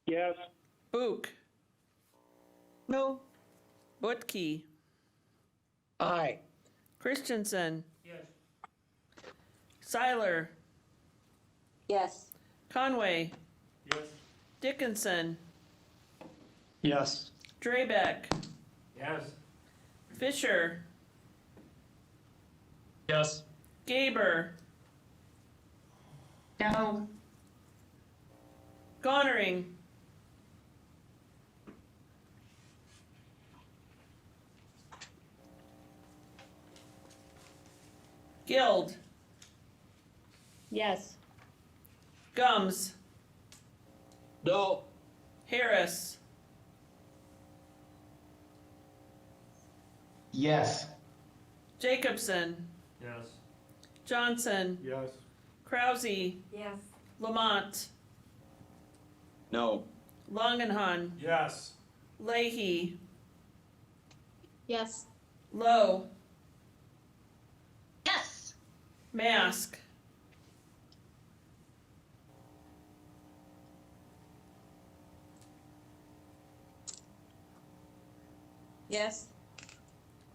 Yes. Book. No. Butke. Aye. Christensen. Yes. Seiler. Yes. Conway. Yes. Dickinson. Yes. Drabeck. Yes. Fisher. Yes. Gaber. No. Gonering. Guild. Yes. Gums. No. Harris. Yes. Jacobson. Yes. Johnson. Yes. Krause. Yes. Lamont. No. Longenhan. Yes. Leahy. Yes. Lowe. Yes. Mask. Yes.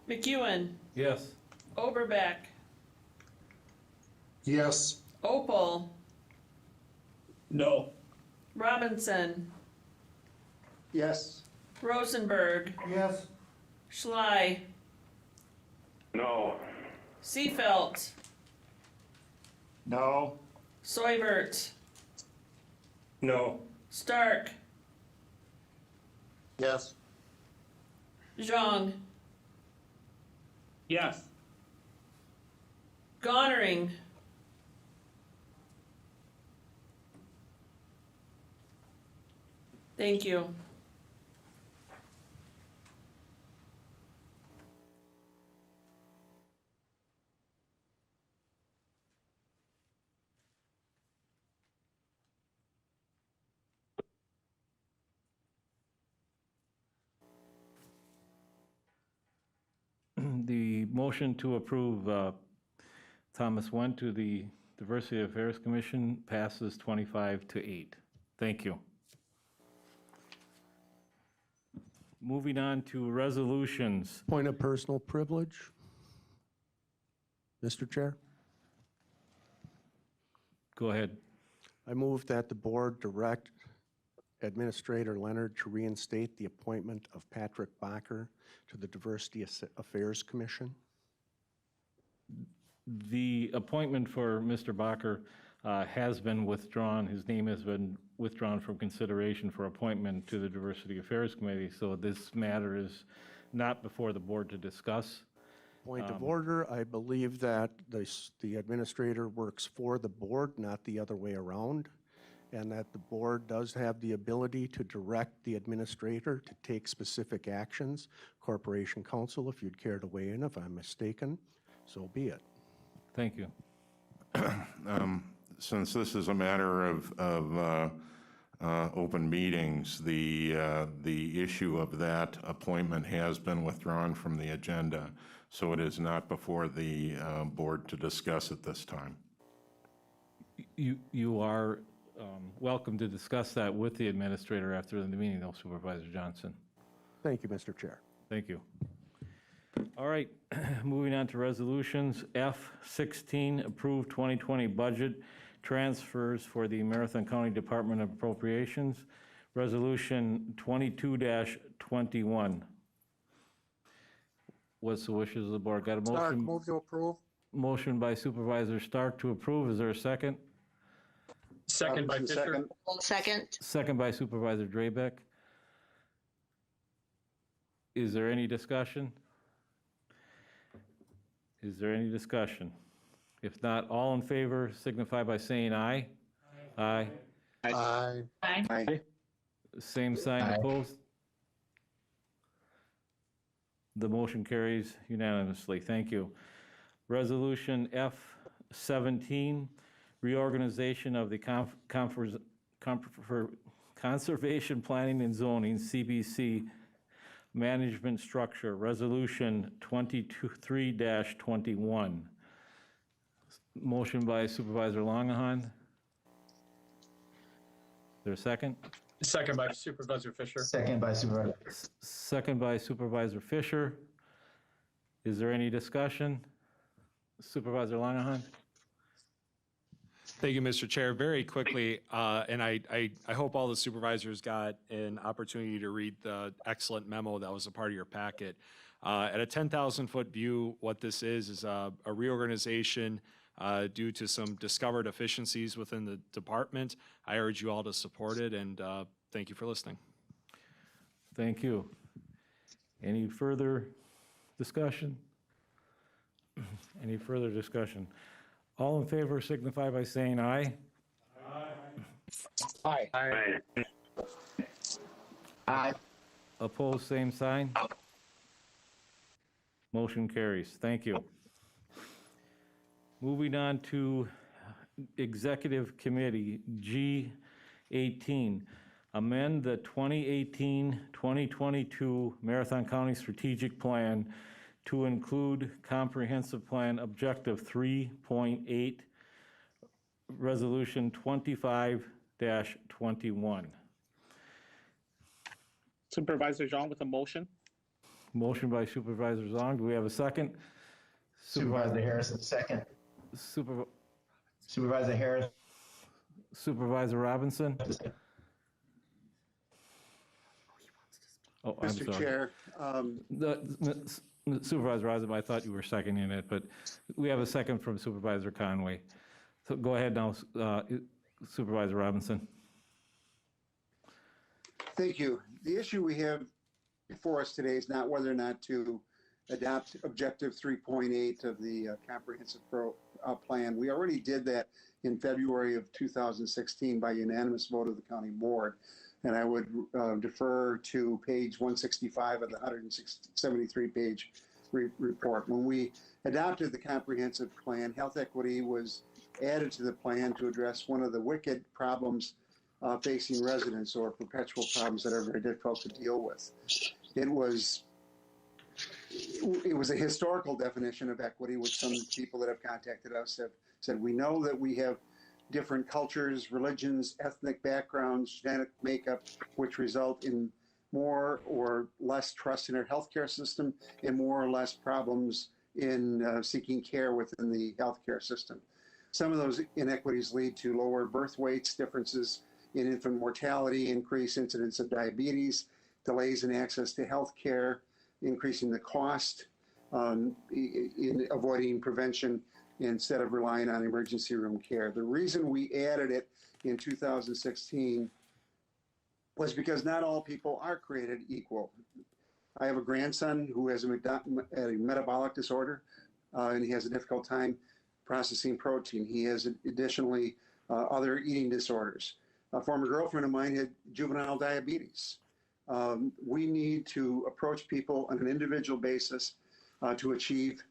McEwen. Yes. Oberbeck. Yes. Opal. No. Robinson. Yes. Rosenberg. Yes. Schley. No. Seefelt. No. Soibert. No. Stark. Yes. Zhang. Yes. Gonering. Thank you. The motion to approve Thomas Wendt to the Diversity Affairs Commission passes 25-8. Thank you. Moving on to resolutions. Point of personal privilege. Mr. Chair, Go ahead. I move that the board direct Administrator Leonard to reinstate the appointment of Patrick Bacher to the Diversity Affairs Commission. The appointment for Mr. Bacher has been withdrawn. His name has been withdrawn from consideration for appointment to the Diversity Affairs Committee, so this matter is not before the board to discuss. Point of order, I believe that the administrator works for the board, not the other way around, and that the board does have the ability to direct the administrator to take specific actions. Corporation Counsel, if you'd care to weigh in, if I'm mistaken, so be it. Thank you. Since this is a matter of open meetings, the issue of that appointment has been withdrawn from the agenda, so it is not before the board to discuss at this time. You are welcome to discuss that with the administrator after the meeting, though, Supervisor Johnson. Thank you, Mr. Chair. Thank you. All right, moving on to resolutions. F16, approved 2020 budget transfers for the Marathon County Department of Appropriations. Resolution 22-21. What's the wishes of the board? Got a motion? Stark, move to approve. Motion by Supervisor Stark to approve. Is there a second? Second by Fisher. Second. Second by Supervisor Drabek. Is there any discussion? Is there any discussion? If not, all in favor signify by saying aye. Aye. Aye. Aye. Same sign opposed. The motion carries unanimously. Thank you. Resolution F17, reorganization of the Conservation Planning and Zoning, CBC, management structure. Resolution 23-21. Motion by Supervisor Longahan. Is there a second? Second by Supervisor Fisher. Second by Supervisor. Second by Supervisor Fisher. Is there any discussion? Supervisor Longahan? Thank you, Mr. Chair. Very quickly, and I hope all the supervisors got an opportunity to read the excellent memo that was a part of your packet. At a 10,000-foot view, what this is a reorganization due to some discovered efficiencies within the department. I urge you all to support it, and thank you for listening. Thank you. Any further discussion? Any further discussion? All in favor signify by saying aye. Aye. Aye. Aye. Opposed, same sign. Motion carries. Thank you. Moving on to Executive Committee, G18. Amend the 2018-2022 Marathon County Strategic Plan to include Comprehensive Plan Objective 3.8, Resolution 25-21. Supervisor Zhang with a motion. Motion by Supervisor Zong. Do we have a second? Supervisor Harrison, second. Supervisor Harris. Supervisor Robinson. Oh, I'm Mr. sorry. Chair, Supervisor Robinson, I thought you were seconding it, but we have a second from Supervisor Conway. So go ahead now, Supervisor Robinson. thank you. The issue we have before us today is not whether or not to adopt Objective 3.8 of the Comprehensive Plan. We already did that in February of 2016 by unanimous vote of the County Board. And I would defer to page 165 of the 173-page report. When we adopted the comprehensive plan, health equity was added to the plan to address one of the wicked problems facing residents, or perpetual problems that are very difficult to deal with. It was a historical definition of equity, which some people that have contacted us have said. We know that we have different cultures, religions, ethnic backgrounds, genetic makeup, which result in more or less trust in our healthcare system and more or less problems in seeking care within the healthcare system. Some of those inequities lead to lower birth weights, differences in infant mortality, increased incidence of diabetes, delays in access to healthcare, increasing the cost, in avoiding prevention instead of relying on emergency room care. The reason we added it in 2016 was because not all people are created equal. I have a grandson who has a metabolic disorder, and he has a difficult time processing protein. He has additionally other eating disorders. A former girlfriend of mine had juvenile diabetes. We need to approach people on an individual basis to achieve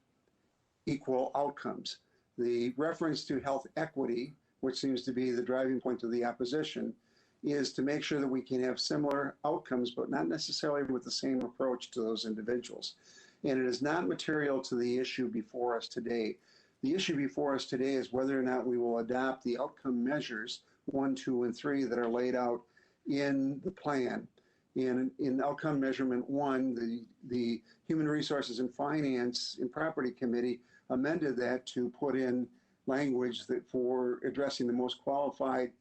equal outcomes. The reference to health equity, which seems to be the driving point of the opposition, is to make sure that we can have similar outcomes, but not necessarily with the same approach to those individuals. And it is not material to the issue before us today. The issue before us today is whether or not we will adopt the outcome measures 1, 2, and 3 that are laid out in the plan. In outcome measurement 1, the Human Resources and Finance and Property Committee amended that to put in language that for addressing the most qualified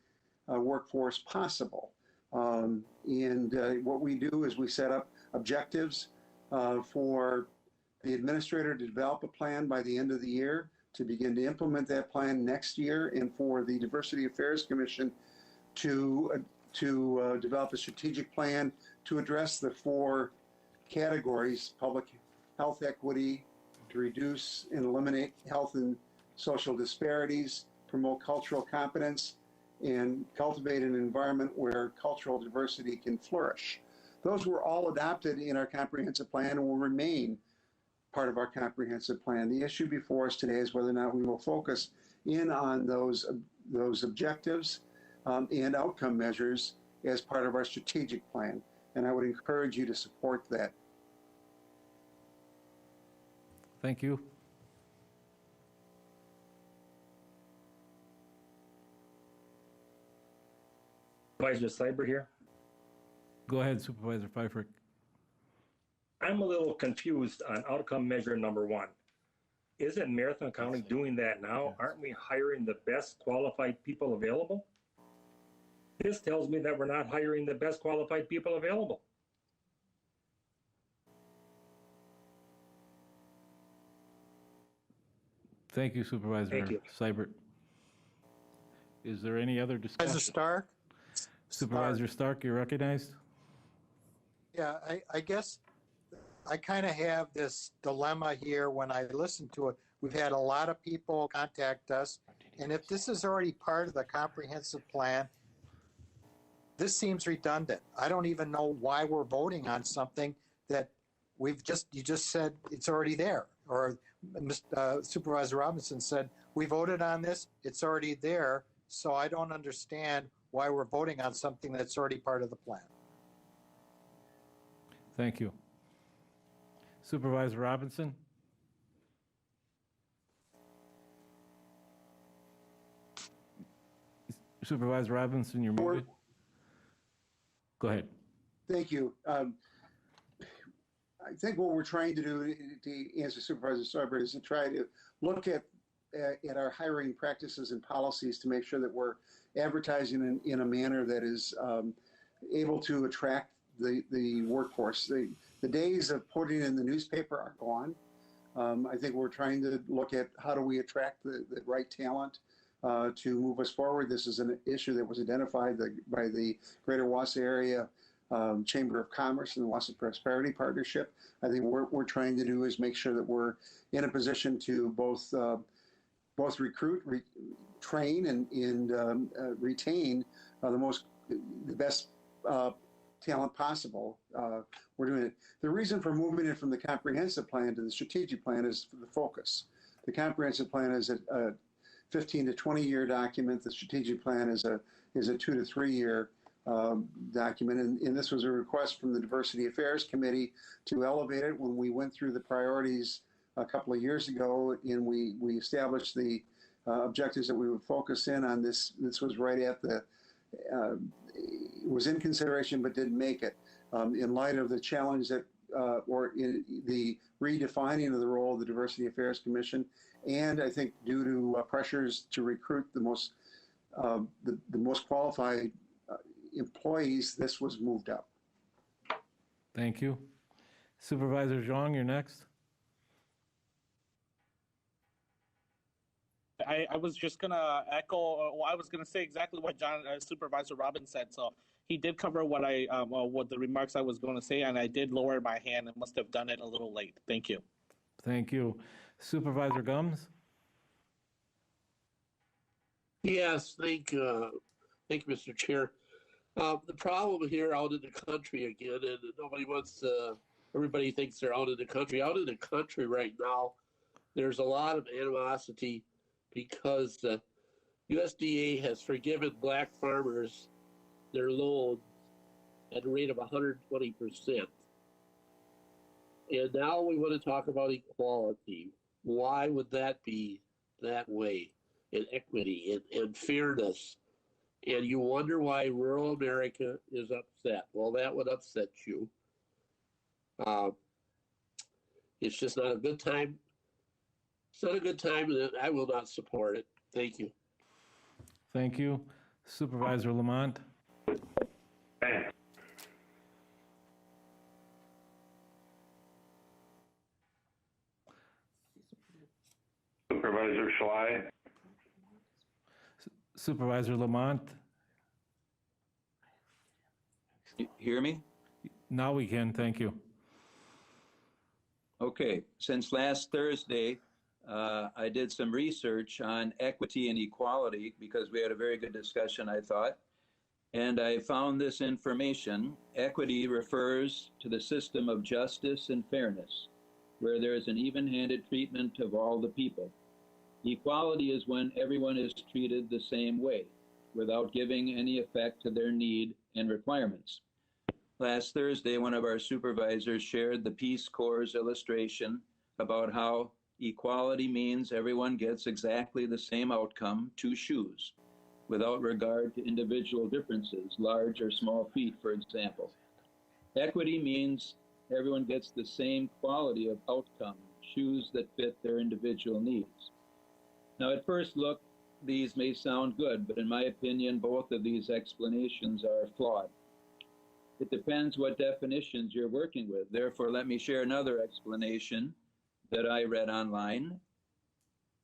workforce possible. What we do is we set up objectives for the administrator to develop a plan by the end of the year, to begin to implement that plan next year, and for the Diversity Affairs Commission to develop a strategic plan to address the 4 categories: public health equity, to reduce and eliminate health and social disparities, promote cultural competence, and cultivate an environment where cultural diversity can flourish. Those were all adopted in our comprehensive plan and will remain part of our comprehensive plan. The issue before us today is whether or not we will focus in on those objectives and outcome measures as part of our strategic plan. And I would encourage you to support that. Thank you. Supervisor Cyber here. Go ahead, Supervisor Pfeiffer. I'm a little confused on outcome measure number 1. Isn't Marathon County doing that now? Aren't we hiring the best qualified people available? This tells me that we're not hiring the best qualified people available. Thank you, Supervisor Thank you. Seibert. Is there any other discussion? Supervisor Stark? Supervisor Stark, you're recognized. Yeah, I guess I kind of have this dilemma here when I listen to it. We've had a lot of people contact us, and if this is already part of the comprehensive plan, this seems redundant. I don't even know why we're voting on something that you just said it's already there. Or Supervisor Robinson said, we voted on this, it's already there, so I don't understand why we're voting on something that's already part of the plan. Thank you. Supervisor Robinson? Supervisor Robinson, you're muted. Go ahead. Thank you. I think what we're trying to do, to answer Supervisor Seibert, is to try to look at our hiring practices and policies to make sure that we're advertising in a manner that is able to attract the workforce. The days of putting in the newspaper are gone. I think we're trying to look at how do we attract the right talent to move us forward. This is an issue that was identified by the Greater Wausau Area Chamber of Commerce and the Wausau Prosperity Partnership. I think what we're trying to do is make sure that we're in a position to both recruit, train, and retain the best talent possible, we're doing it. The reason for moving it from the comprehensive plan to the strategic plan is the focus. The comprehensive plan is a 15 to 20-year document. The strategic plan is a 2 to 3 year document. And this was a request from the Diversity Affairs Committee to elevate it when we went through the priorities a couple of years ago, and we established the objectives that we would focus in on. This was right at the, was in consideration but didn't make it. In light of the challenge that, or in the redefining of the role of the Diversity Affairs Commission, and I think due to pressures to recruit the most qualified employees, this was moved up. Thank you. Supervisor Zhang, you're next. I was just gonna echo. I was gonna say exactly what Supervisor Robbins said. So he did cover what what the remarks I was going to say, and I did lower my hand and must have done it a little late. Thank you. Thank you. Supervisor Gums? Yes, thank you, Mr. Chair. The problem here out in the country again, and nobody wants to, everybody thinks they're out in the country. Out in the country right now, there's a lot of animosity because the USDA has forgiven black farmers their loan at a rate of 120%. And now we want to talk about equality. Why would that be that way? And equity and fairness. And you wonder why rural America is upset. Well, that would upset you. It's just not a good time. It's not a good time, and I will not support it. Thank you. Thank you. Supervisor Lamont? Thanks. Supervisor Schley? Supervisor Lamont? Hear me? Now we can, thank you. Okay, since last Thursday, I did some research on equity and equality because we had a very good discussion, I thought. And I found this information. Equity refers to the system of justice and fairness, where there is an even-handed treatment of all the people. Equality is when everyone is treated the same way, without giving any effect to their need and requirements. Last Thursday, one of our supervisors shared the Peace Corps' illustration about how equality means everyone gets exactly the same outcome, 2 shoes, without regard to individual differences, large or small feet, for example. Equity means everyone gets the same quality of outcome, shoes that fit their individual needs. Now, at first look, these may sound good, but in my opinion, both of these explanations are flawed. It depends what definitions you're working with. Therefore, let me share another explanation that I read online.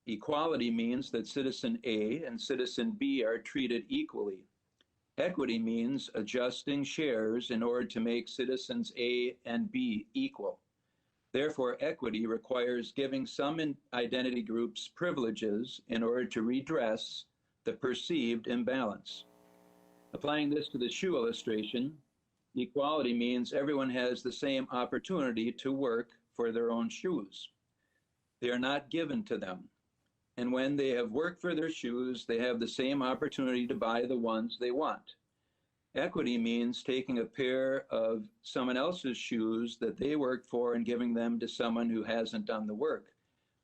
Equality means that citizen A and citizen B are treated equally. Equity means adjusting shares in order to make citizens A and B equal. Therefore, equity requires giving some identity groups privileges in order to redress the perceived imbalance. Applying this to the shoe illustration, equality means everyone has the same opportunity to work for their own shoes. They are not given to them. And when they have worked for their shoes, they have the same opportunity to buy the ones they want. Equity means taking a pair of someone else's shoes that they worked for and giving them to someone who hasn't done the work,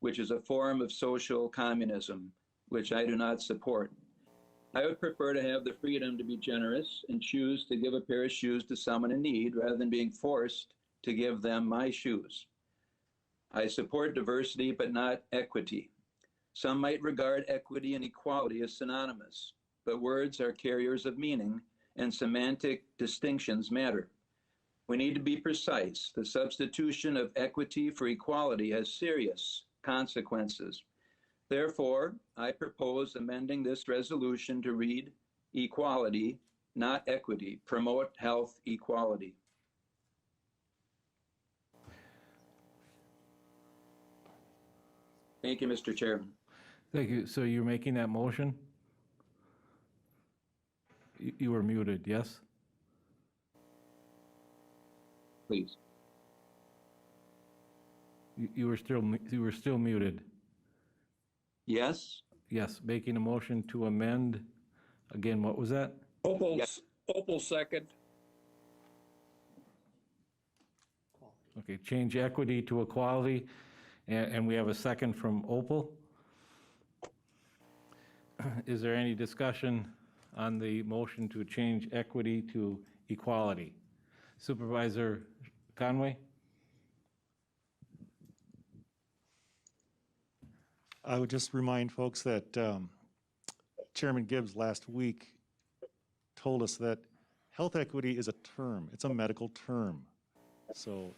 which is a form of social communism, which I do not support. I would prefer to have the freedom to be generous and choose to give a pair of shoes to someone in need rather than being forced to give them my shoes. I support diversity, but not equity. Some might regard equity and equality as synonymous, but words are carriers of meaning, and semantic distinctions matter. We need to be precise. The substitution of equity for equality has serious consequences. Therefore, I propose amending this resolution to read equality, not equity. Promote health equality. Thank you, Mr. Chairman. Thank you. So you're making that motion? You were muted, yes? please. You were still muted. Yes? Yes, making a motion to amend, again, what was that? Opal second. Okay, change equity to equality, and we have a second from Opal. Is there any discussion on the motion to change equity to equality? Supervisor Conway? I would just remind folks that Chairman Gibbs last week told us that health equity is a term. It's a medical term. So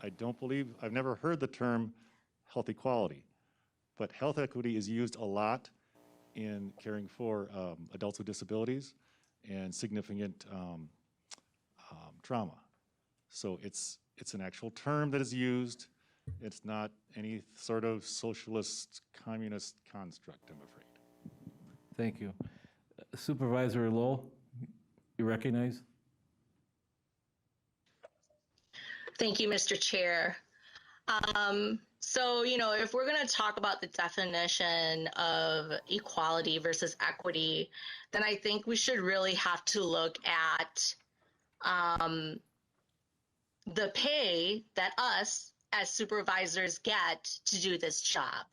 I've never heard the term health equality, but health equity is used a lot in caring for adults with disabilities and significant trauma. So it's an actual term that is used. It's not any sort of socialist, communist construct, I'm afraid. Thank you. Supervisor Lowell, you recognize? Thank you, Mr. Chair. So, if we're going to talk about the definition of equality versus equity, then I think we should really have to look at the pay that us as supervisors get to do this job.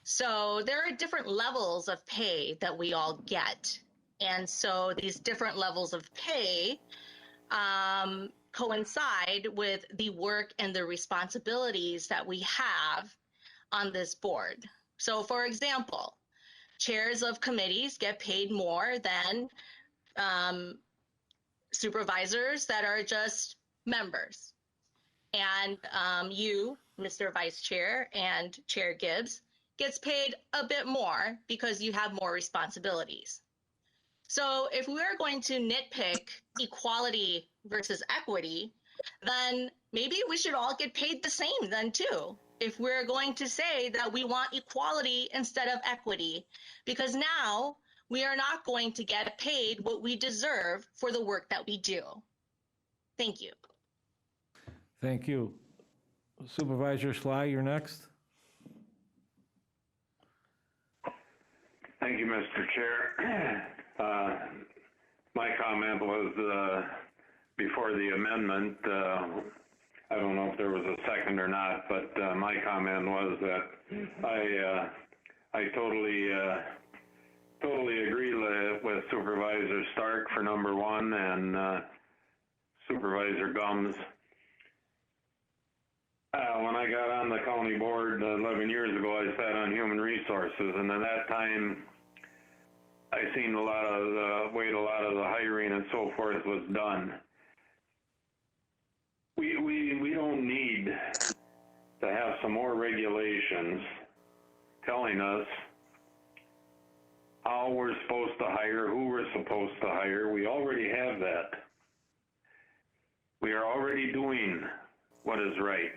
So there are different levels of pay that we all get. And so these different levels of pay coincide with the work and the responsibilities that we have on this board. So for example, chairs of committees get paid more than supervisors that are just members. And you, Mr. Vice Chair, and Chair Gibbs gets paid a bit more because you have more responsibilities. So if we're going to nitpick equality versus equity, then maybe we should all get paid the same then too. If we're going to say that we want equality instead of equity, because now we are not going to get paid what we deserve for the work that we do. Thank you. Thank you. Supervisor Sly, you're next. Thank you, Mr. Chair. My comment was before the amendment. I don't know if there was a second or not, but my comment was that I totally agree with Supervisor Stark for number one and Supervisor Gumbs. When I got on the county board 11 years ago, I sat on human resources, and at that time, I seen a lot of the hiring and so forth was done. We don't need to have some more regulations telling us how we're supposed to hire, who we're supposed to hire. We already have that. We are already doing what is right.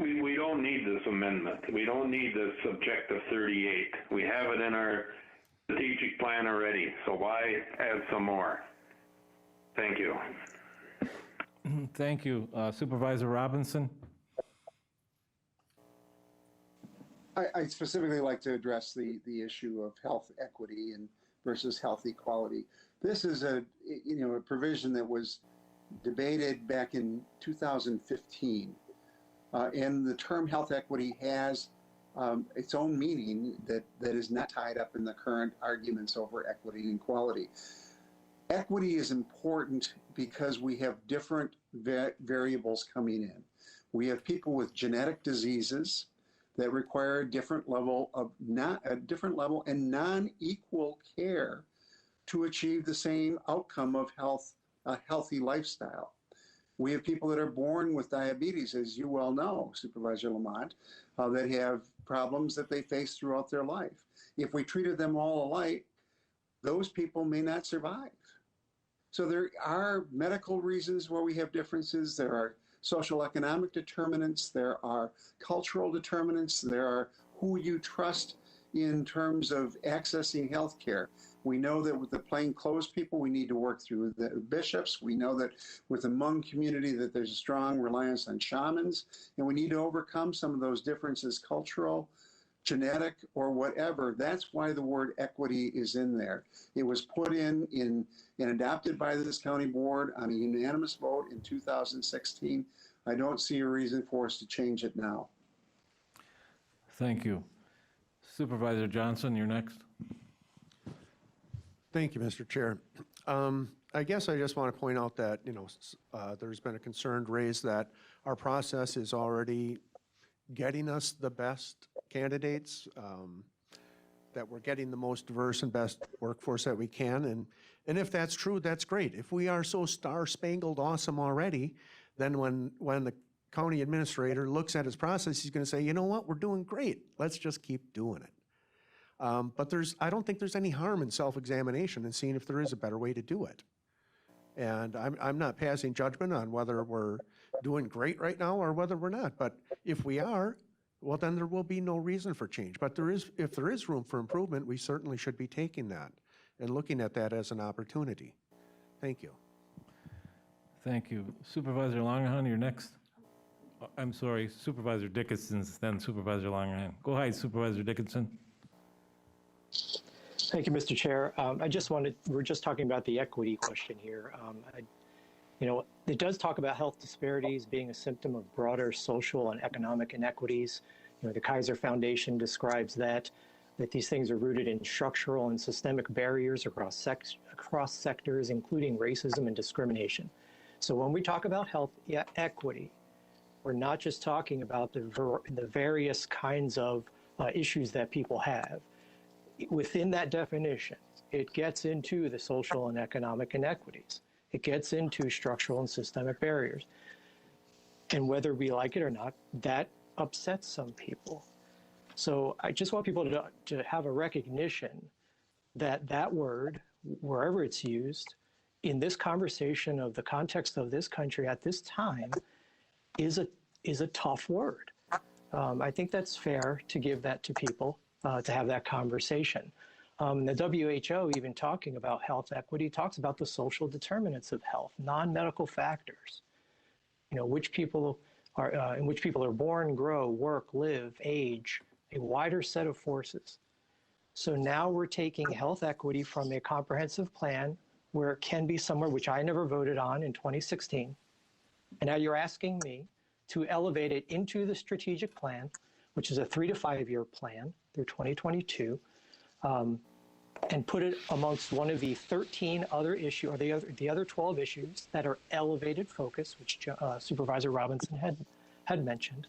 We don't need this amendment. We don't need this Objective 38. We have it in our strategic plan already, so why add some more? Thank you. Thank you. Supervisor Robinson? I specifically like to address the issue of health equity and versus health equality. This is a provision that was debated back in 2015. And the term health equity has its own meaning that is not tied up in the current arguments over equity and equality. Equity is important because we have different variables coming in. We have people with genetic diseases that require a different level and non-equal care to achieve the same outcome of health, a healthy lifestyle. We have people that are born with diabetes, as you well know, Supervisor Lamont, that have problems that they face throughout their life. If we treated them all alike, those people may not survive. So there are medical reasons where we have differences. There are social economic determinants. There are cultural determinants. There are who you trust in terms of accessing health care. We know that with the plainclothes people, we need to work through the bishops. We know that with the Hmong community that there's a strong reliance on shamans, and we need to overcome some of those differences, cultural, genetic, or whatever. That's why the word equity is in there. It was put in and adopted by this county board on a unanimous vote in 2016. I don't see a reason for us to change it now. Thank you. Supervisor Johnson, you're next. Thank you, Mr. Chair. I guess I just want to point out that, there's been a concern raised that our process is already getting us the best candidates, that we're getting the most diverse and best workforce that we can. And if that's true, that's great. If we are so star-spangled awesome already, then when the county administrator looks at his process, he's going to say, you know what, we're doing great. Let's just keep doing it. But I don't think there's any harm in self-examination and seeing if there is a better way to do it. And I'm not passing judgment on whether we're doing great right now or whether we're not. But if we are, well, then there will be no reason for change. But if there is room for improvement, we certainly should be taking that and looking at that as an opportunity. Thank you. Thank you. Supervisor Longahan, you're next. I'm sorry, Supervisor Dickinson, then Supervisor Longahan. Go ahead, Supervisor Dickinson. Thank you, Mr. Chair. We're just talking about the equity question here. It does talk about health disparities being a symptom of broader social and economic inequities. The Kaiser Foundation describes that these things are rooted in structural and systemic barriers across sectors, including racism and discrimination. So when we talk about health equity, we're not just talking about the various kinds of issues that people have. Within that definition, it gets into the social and economic inequities. It gets into structural and systemic barriers. And whether we like it or not, that upsets some people. So I just want people to have a recognition that that word, wherever it's used, in this conversation of the context of this country at this time, is a tough word. I think that's fair to give that to people, to have that conversation. The WHO, even talking about health equity, talks about the social determinants of health, non-medical factors, in which people are born, grow, work, live, age, a wider set of forces. So now we're taking health equity from a comprehensive plan where it can be somewhere, which I never voted on in 2016. And now you're asking me to elevate it into the strategic plan, which is a 3 to 5 year plan through 2022, and put it amongst one of the 13 other issues, or the other 12 issues that are elevated focus, which Supervisor Robinson had mentioned.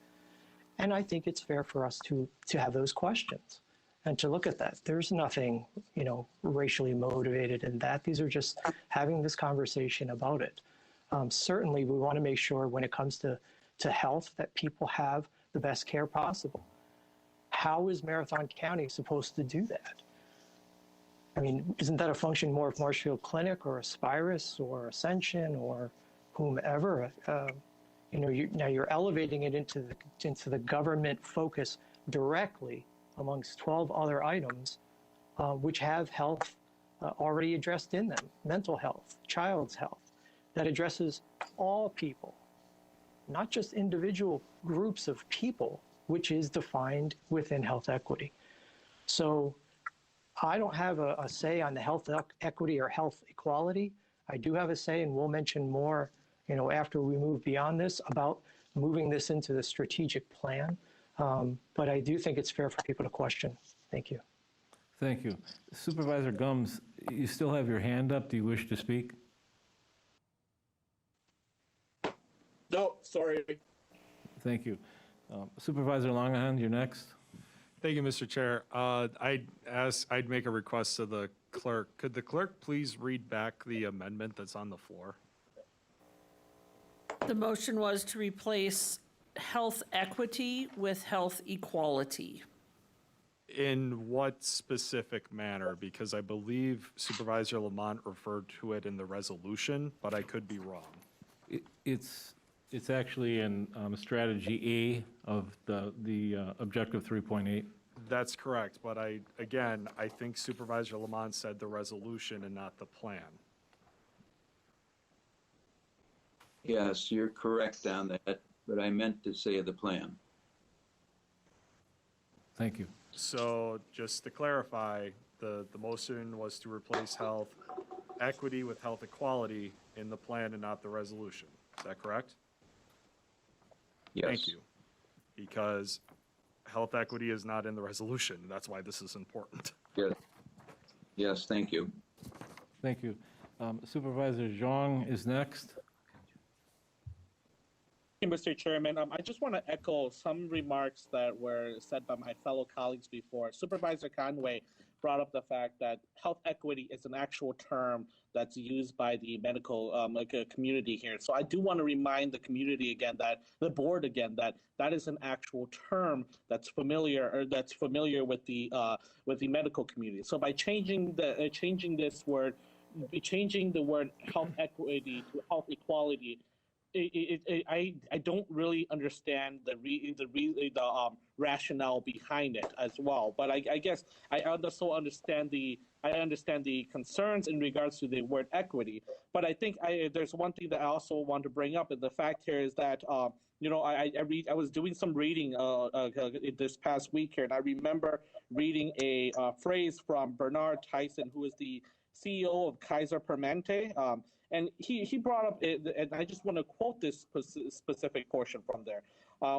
And I think it's fair for us to have those questions and to look at that. There's nothing, racially motivated in that. These are just having this conversation about it. Certainly, we want to make sure when it comes to health that people have the best care possible. How is Marathon County supposed to do that? I mean, isn't that a function more of Marshfield Clinic or Aspirus or Ascension or whomever? Now you're elevating it into the government focus directly amongst 12 other items, which have health already addressed in them, mental health, child's health, that addresses all people, not just individual groups of people, which is defined within health equity. So I don't have a say on the health equity or health equality. I do have a say, and we'll mention more, after we move beyond this, about moving this into the strategic plan. But I do think it's fair for people to question. Thank you. Thank you. Supervisor Gums, you still have your hand up. Do you wish to speak? No, sorry. Thank you. Supervisor Longahan, you're next. Thank you, Mr. Chair. I'd make a request to the clerk. Could the clerk please read back the amendment that's on the floor? The motion was to replace health equity with health equality. In what specific manner? Because I believe Supervisor Lamont referred to it in the resolution, but I could be wrong. It's actually in strategy A of the objective 3.8. That's correct, but I think Supervisor Lamont said the resolution and not the plan. Yes, you're correct on that, but I meant to say the plan. Thank you. So just to clarify, the motion was to replace health equity with health equality in the plan and not the resolution. Is that correct? Yes. Thank you. Because health equity is not in the resolution. That's why this is important. Yes. Yes, thank you. Thank you. Supervisor Zhang is next. Thank you, Mr. Chairman. I just want to echo some remarks that were said by my fellow colleagues before. Supervisor Conway brought up the fact that health equity is an actual term that's used by the medical community here. So I do want to remind the community again, that the board again, that is an actual term that's familiar with the medical community. So by changing the word health equity to health equality, I don't really understand the rationale behind it as well. But I guess I also understand the concerns in regards to the word equity. But I think there's one thing that I also want to bring up, and the fact here is that I was doing some reading this past week here, and I remember reading a phrase from Bernard Tyson, who is the CEO of Kaiser Permanente. And he brought up, and I just want to quote this specific portion from there,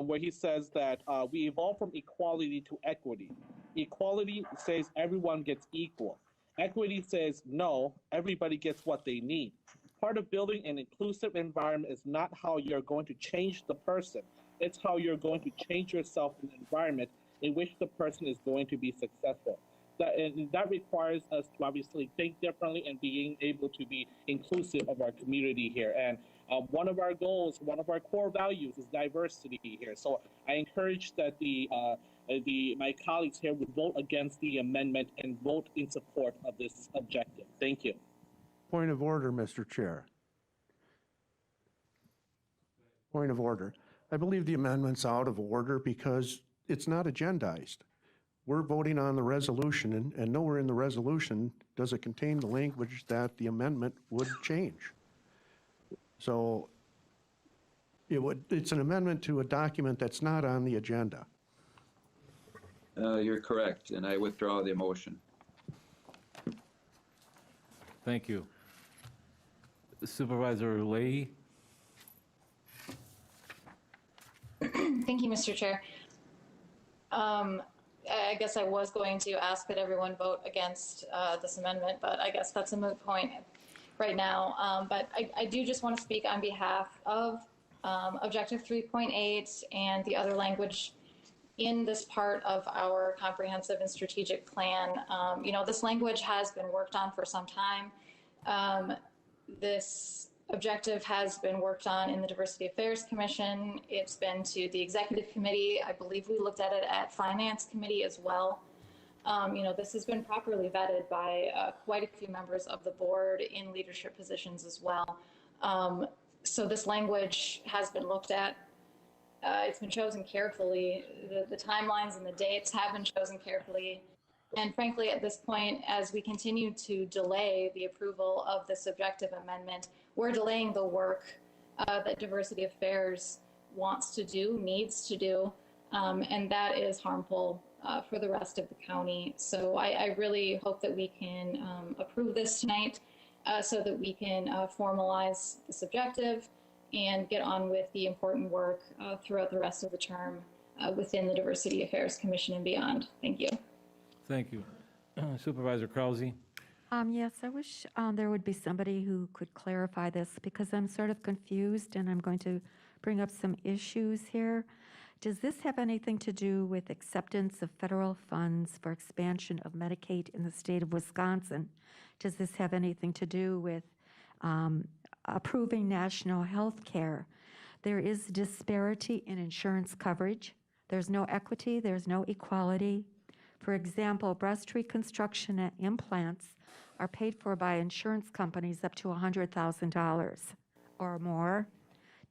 where he says that we evolve from equality to equity. Equality says everyone gets equal. Equity says, no, everybody gets what they need. Part of building an inclusive environment is not how you're going to change the person. It's how you're going to change yourself in an environment in which the person is going to be successful. That requires us to obviously think differently and being able to be inclusive of our community here. And one of our goals, one of our core values is diversity here. So I encourage that my colleagues here would vote against the amendment and vote in support of this objective. Thank you. Point of order, Mr. Chair. Point of order. I believe the amendment's out of order because it's not agendized. We're voting on the resolution, and nowhere in the resolution does it contain the language that the amendment would change. So it's an amendment to a document that's not on the agenda. You're correct, and I withdraw the motion. Thank you. Supervisor Leahy. Thank you, Mr. Chair. I guess I was going to ask that everyone vote against this amendment, but I guess that's a moot point right now. But I do just want to speak on behalf of Objective 3.8 and the other language in this part of our comprehensive and strategic plan. This language has been worked on for some time. This objective has been worked on in the Diversity Affairs Commission. It's been to the Executive Committee. I believe we looked at it at Finance Committee as well. This has been properly vetted by quite a few members of the board in leadership positions as well. So this language has been looked at. It's been chosen carefully. The timelines and the dates have been chosen carefully. And frankly, at this point, as we continue to delay the approval of this objective amendment, we're delaying the work that Diversity Affairs wants to do, needs to do, and that is harmful for the rest of the county. So I really hope that we can approve this tonight so that we can formalize this objective and get on with the important work throughout the rest of the term within the Diversity Affairs Commission and beyond. Thank you. Thank you. Supervisor Krause. Yes, I wish there would be somebody who could clarify this because I'm sort of confused and I'm going to bring up some issues here. Does this have anything to do with acceptance of federal funds for expansion of Medicaid in the state of Wisconsin? Does this have anything to do with approving national health care? There is disparity in insurance coverage. There's no equity, there's no equality. For example, breast reconstruction and implants are paid for by insurance companies up to $100,000 or more.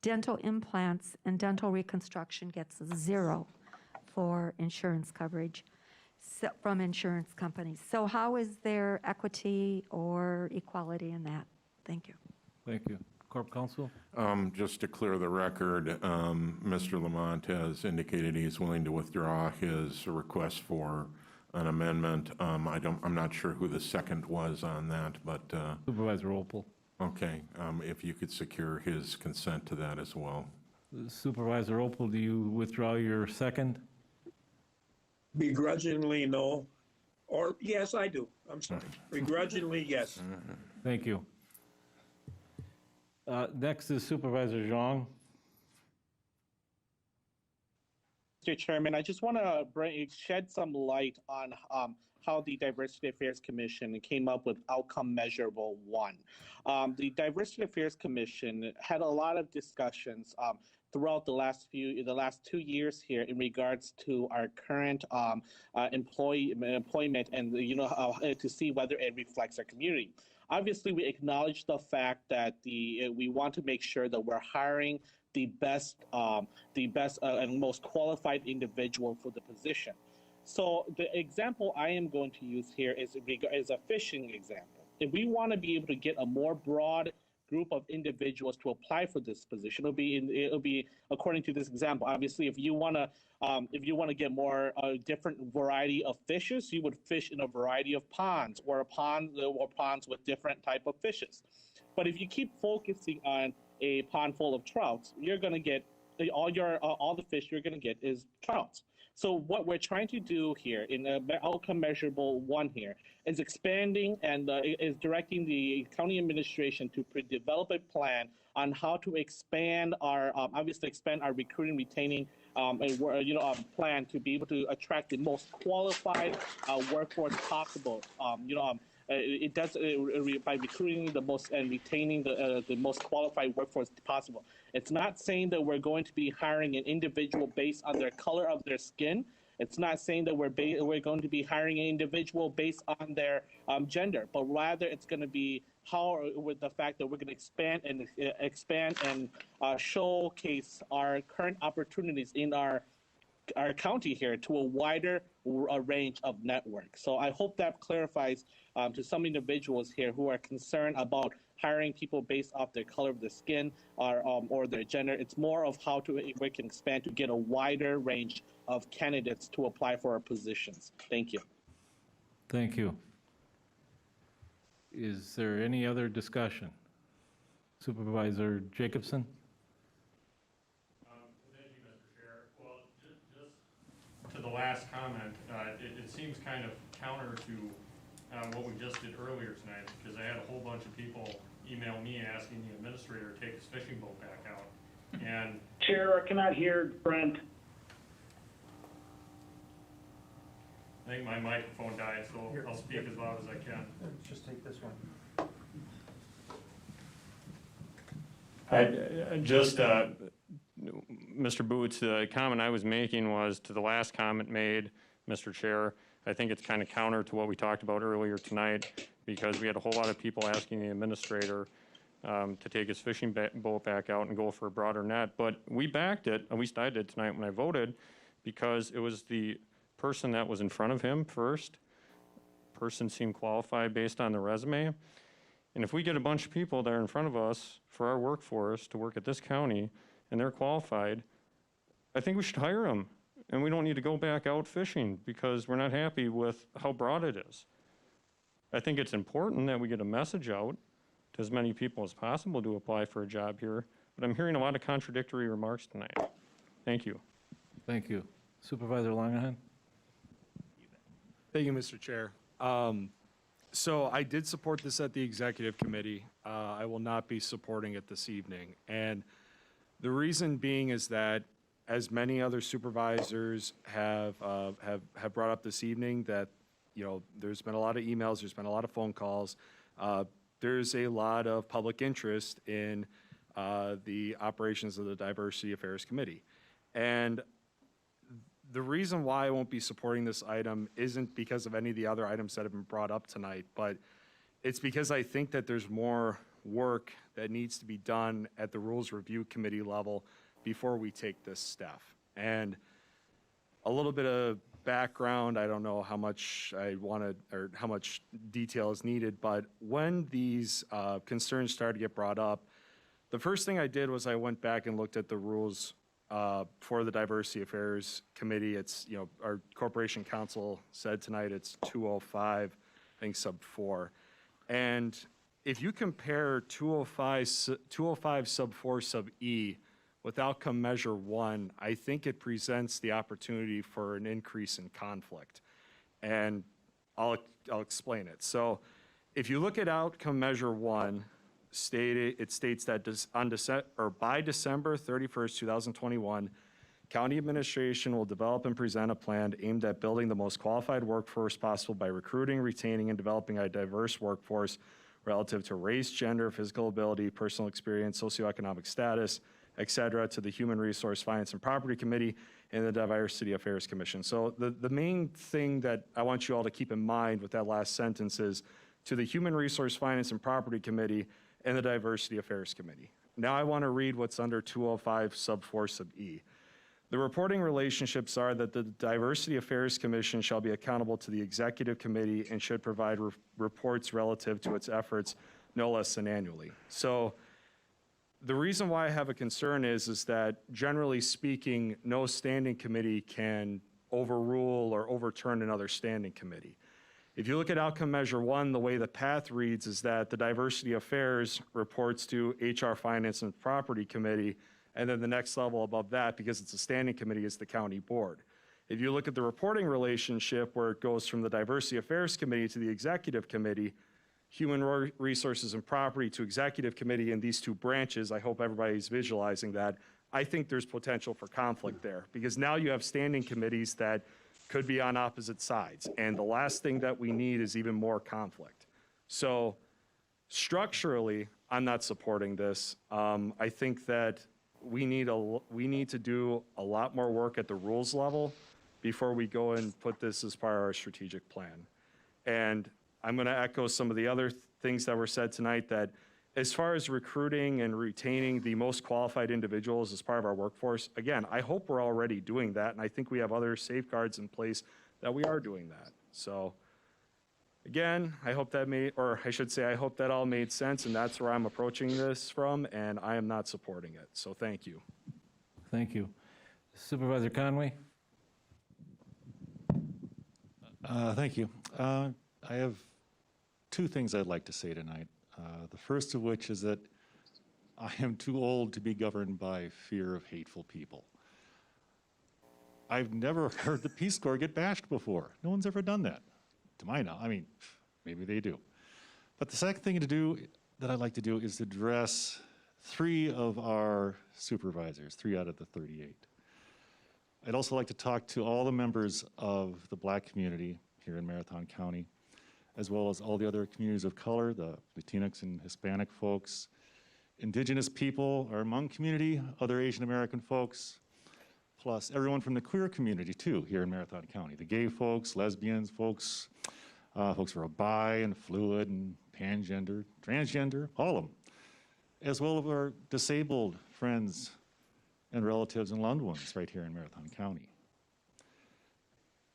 Dental implants and dental reconstruction gets zero for insurance coverage. from insurance companies. So how is there equity or equality in that? Thank you. Thank you. Corp Counsel? Just to clear the record, Mr. Lamont has indicated he's willing to withdraw his request for an amendment. I'm not sure who the second was on that, but. Supervisor Opel. Okay, if you could secure his consent to that as well. Supervisor Opel, do you withdraw your second? Begrudgingly, no. Or, yes, I do. I'm sorry. Begrudgingly, yes. Thank you. Next is Supervisor Zhang. Mr. Chairman, I just want to shed some light on how the Diversity Affairs Commission came up with outcome measurable 1. The Diversity Affairs Commission had a lot of discussions throughout the last 2 years here in regards to our current employment and to see whether it reflects our community. Obviously, we acknowledge the fact that we want to make sure that we're hiring the best and most qualified individual for the position. So the example I am going to use here is a fishing example. If we want to be able to get a more broad group of individuals to apply for this position, it'll be according to this example. Obviously, if you want to get more different variety of fishes, you would fish in a variety of ponds or ponds with different type of fishes. But if you keep focusing on a pond full of trouts, you're going to get all the fish you're going to get is trouts. So what we're trying to do here in the outcome measurable 1 here is expanding and is directing the county administration to develop a plan on how to expand our recruiting, retaining, plan to be able to attract the most qualified workforce possible. It does by recruiting the most and retaining the most qualified workforce possible. It's not saying that we're going to be hiring an individual based on their color of their skin. It's not saying that we're going to be hiring an individual based on their gender, but rather it's going to be with the fact that we're going to expand and showcase our current opportunities in our county here to a wider range of networks. So I hope that clarifies to some individuals here who are concerned about hiring people based off their color of the skin or their gender. It's more of how we can expand to get a wider range of candidates to apply for our positions. Thank you. Thank you. Is there any other discussion? Supervisor Jacobson? Thank you, Mr. Chair. Well, just to the last comment, it seems kind of counter to what we just did earlier tonight, because I had a whole bunch of people email me asking the administrator to take his fishing boat back out. And Chair, I cannot hear Brent. I think my microphone died, so I'll speak as loud as I can. Just take this one. Mr. Boots, the comment I was making was to the last comment made, Mr. Chair. I think it's kind of counter to what we talked about earlier tonight, because we had a whole lot of people asking the administrator to take his fishing boat back out and go for a broader net. But we backed it, at least I did tonight when I voted, because it was the person that was in front of him first. Person seemed qualified based on the resume. And if we get a bunch of people that are in front of us for our workforce to work at this county and they're qualified, I think we should hire them. And we don't need to go back out fishing because we're not happy with how broad it is. I think it's important that we get a message out to as many people as possible to apply for a job here, but I'm hearing a lot of contradictory remarks tonight. Thank you. Thank you. Supervisor Langenheim? Thank you, Mr. Chair. So I did support this at the executive committee. I will not be supporting it this evening. And the reason being is that, as many other supervisors have brought up this evening, that there's been a lot of emails, there's been a lot of phone calls. There's a lot of public interest in the operations of the Diversity Affairs Committee. And the reason why I won't be supporting this item isn't because of any of the other items that have been brought up tonight, but it's because I think that there's more work that needs to be done at the Rules Review Committee level before we take this step. And a little bit of background. I don't know how much I wanted or how much detail is needed, but when these concerns started to get brought up, the first thing I did was I went back and looked at the rules for the Diversity Affairs Committee. It's, our Corporation Council said tonight it's 205, I think sub 4. And if you compare 205 sub 4 sub E with outcome measure 1, I think it presents the opportunity for an increase in conflict. And I'll explain it. So if you look at outcome measure 1, it states that by December 31st, 2021, county administration will develop and present a plan aimed at building the most qualified workforce possible by recruiting, retaining, and developing a diverse workforce relative to race, gender, physical ability, personal experience, socioeconomic status, et cetera, to the Human Resource, Finance, and Property Committee and the Diversity Affairs Commission. So the main thing that I want you all to keep in mind with that last sentence is to the Human Resource, Finance, and Property Committee and the Diversity Affairs Committee. Now I want to read what's under 205 sub 4 sub E. The reporting relationships are that the Diversity Affairs Commission shall be accountable to the Executive Committee and should provide reports relative to its efforts no less than annually. So the reason why I have a concern is that generally speaking, no standing committee can overrule or overturn another standing committee. If you look at outcome measure 1, the way the path reads is that the Diversity Affairs reports to HR, Finance, and Property Committee, and then the next level above that, because it's a standing committee, is the county board. If you look at the reporting relationship where it goes from the Diversity Affairs Committee to the Executive Committee, Human Resources and Property to Executive Committee in these two branches, I hope everybody's visualizing that. I think there's potential for conflict there because now you have standing committees that could be on opposite sides. And the last thing that we need is even more conflict. So structurally, I'm not supporting this. I think that we need to do a lot more work at the rules level before we go and put this as part of our strategic plan. And I'm going to echo some of the other things that were said tonight, that as far as recruiting and retaining the most qualified individuals as part of our workforce, again, I hope we're already doing that, and I think we have other safeguards in place that we are doing that. So again, I hope that I hope that all made sense, and that's where I'm approaching this from, and I am not supporting it. So thank you. Thank you. Supervisor Conway? Thank you. I have two things I'd like to say tonight. The first of which is that I am too old to be governed by fear of hateful people. I've never heard the Peace Corps get bashed before. No one's ever done that, to my knowledge. I mean, maybe they do. But the second thing that I'd like to do is to address 3 of our supervisors, 3 out of the 38. I'd also like to talk to all the members of the Black community here in Marathon County, as well as all the other communities of color, the Latinx and Hispanic folks, Indigenous people, our Hmong community, other Asian American folks, plus everyone from the queer community too here in Marathon County, the gay folks, lesbians, folks who are bi and fluid and pangender, transgender, all of them, as well as our disabled friends and relatives and loved ones right here in Marathon County.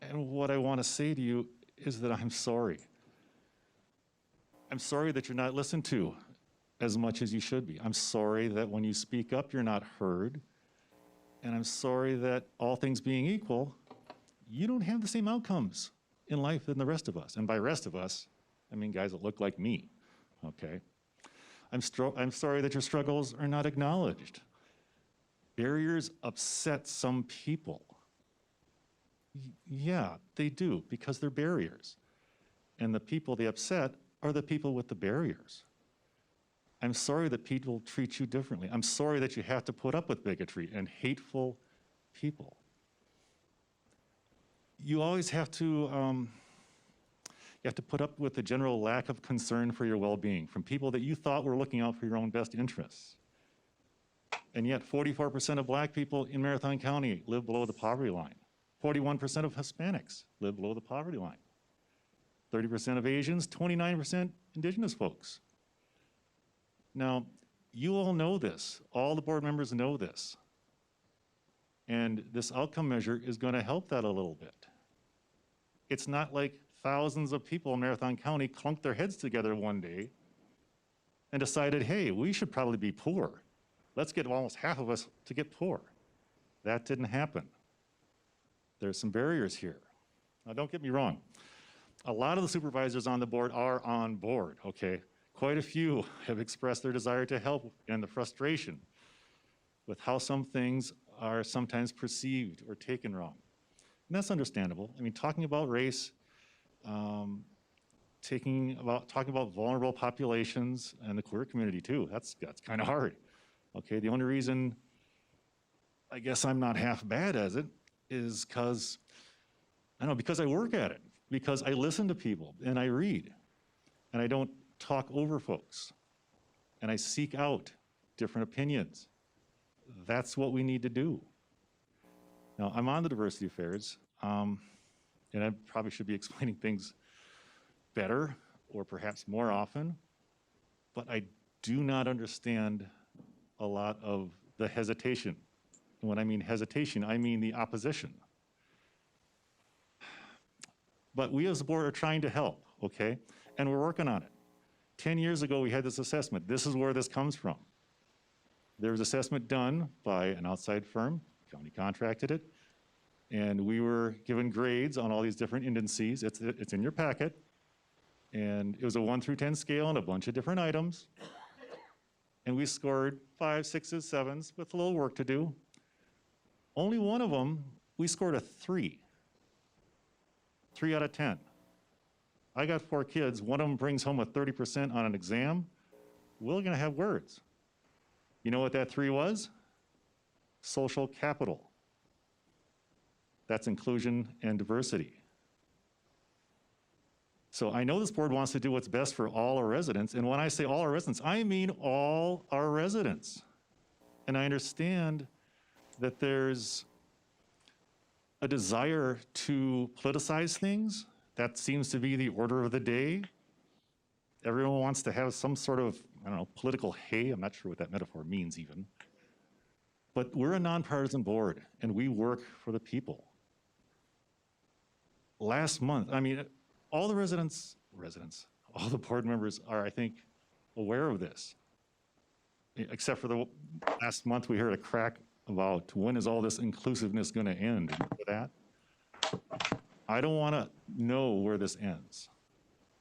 And what I want to say to you is that I'm sorry. I'm sorry that you're not listened to as much as you should be. I'm sorry that when you speak up, you're not heard. And I'm sorry that all things being equal, you don't have the same outcomes in life than the rest of us. And by rest of us, I mean guys that look like me, okay? I'm sorry that your struggles are not acknowledged. Barriers upset some people. Yeah, they do, because they're barriers. And the people they upset are the people with the barriers. I'm sorry that people treat you differently. I'm sorry that you have to put up with bigotry and hateful people. You always have to, put up with the general lack of concern for your well-being from people that you thought were looking out for your own best interests. And yet 44% of Black people in Marathon County live below the poverty line. 41% of Hispanics live below the poverty line. 30% of Asians, 29% Indigenous folks. Now, you all know this. All the board members know this. And this outcome measure is going to help that a little bit. It's not like thousands of people in Marathon County clunked their heads together one day and decided, hey, we should probably be poor. Let's get almost half of us to get poor. That didn't happen. There's some barriers here. Now, don't get me wrong. A lot of the supervisors on the board are on board, okay? Quite a few have expressed their desire to help and the frustration with how some things are sometimes perceived or taken wrong. And that's understandable. I mean, talking about race, talking about vulnerable populations and the queer community too, that's kind of hard. Okay, the only reason I guess I'm not half bad as it is because I work at it, because I listen to people and I read and I don't talk over folks and I seek out different opinions. That's what we need to do. Now, I'm on the diversity affairs, and I probably should be explaining things better or perhaps more often, but I do not understand a lot of the hesitation. And when I mean hesitation, I mean the opposition. But we as a board are trying to help, okay? And we're working on it. 10 years ago, we had this assessment. This is where this comes from. There was assessment done by an outside firm, county contracted it, and we were given grades on all these different indices. It's in your packet, and it was a 1 through 10 scale on a bunch of different items, and we scored 5s, 6s, 7s with a little work to do. Only one of them, we scored a 3. 3 out of 10. I got 4 kids. One of them brings home a 30% on an exam. We're gonna have words. You know what that 3 was? Social capital. That's inclusion and diversity. So I know this board wants to do what's best for all our residents, and when I say all our residents, I mean all our residents. And I understand that there's a desire to politicize things. That seems to be the order of the day. Everyone wants to have some sort of, I don't know, political hay. I'm not sure what that metaphor means even. But we're a nonpartisan board, and we work for the people. Last month, I mean, all the residents, all the board members are, I think, aware of this. Except for the last month, we heard a crack about when is all this inclusiveness going to end. Remember that? I don't want to know where this ends,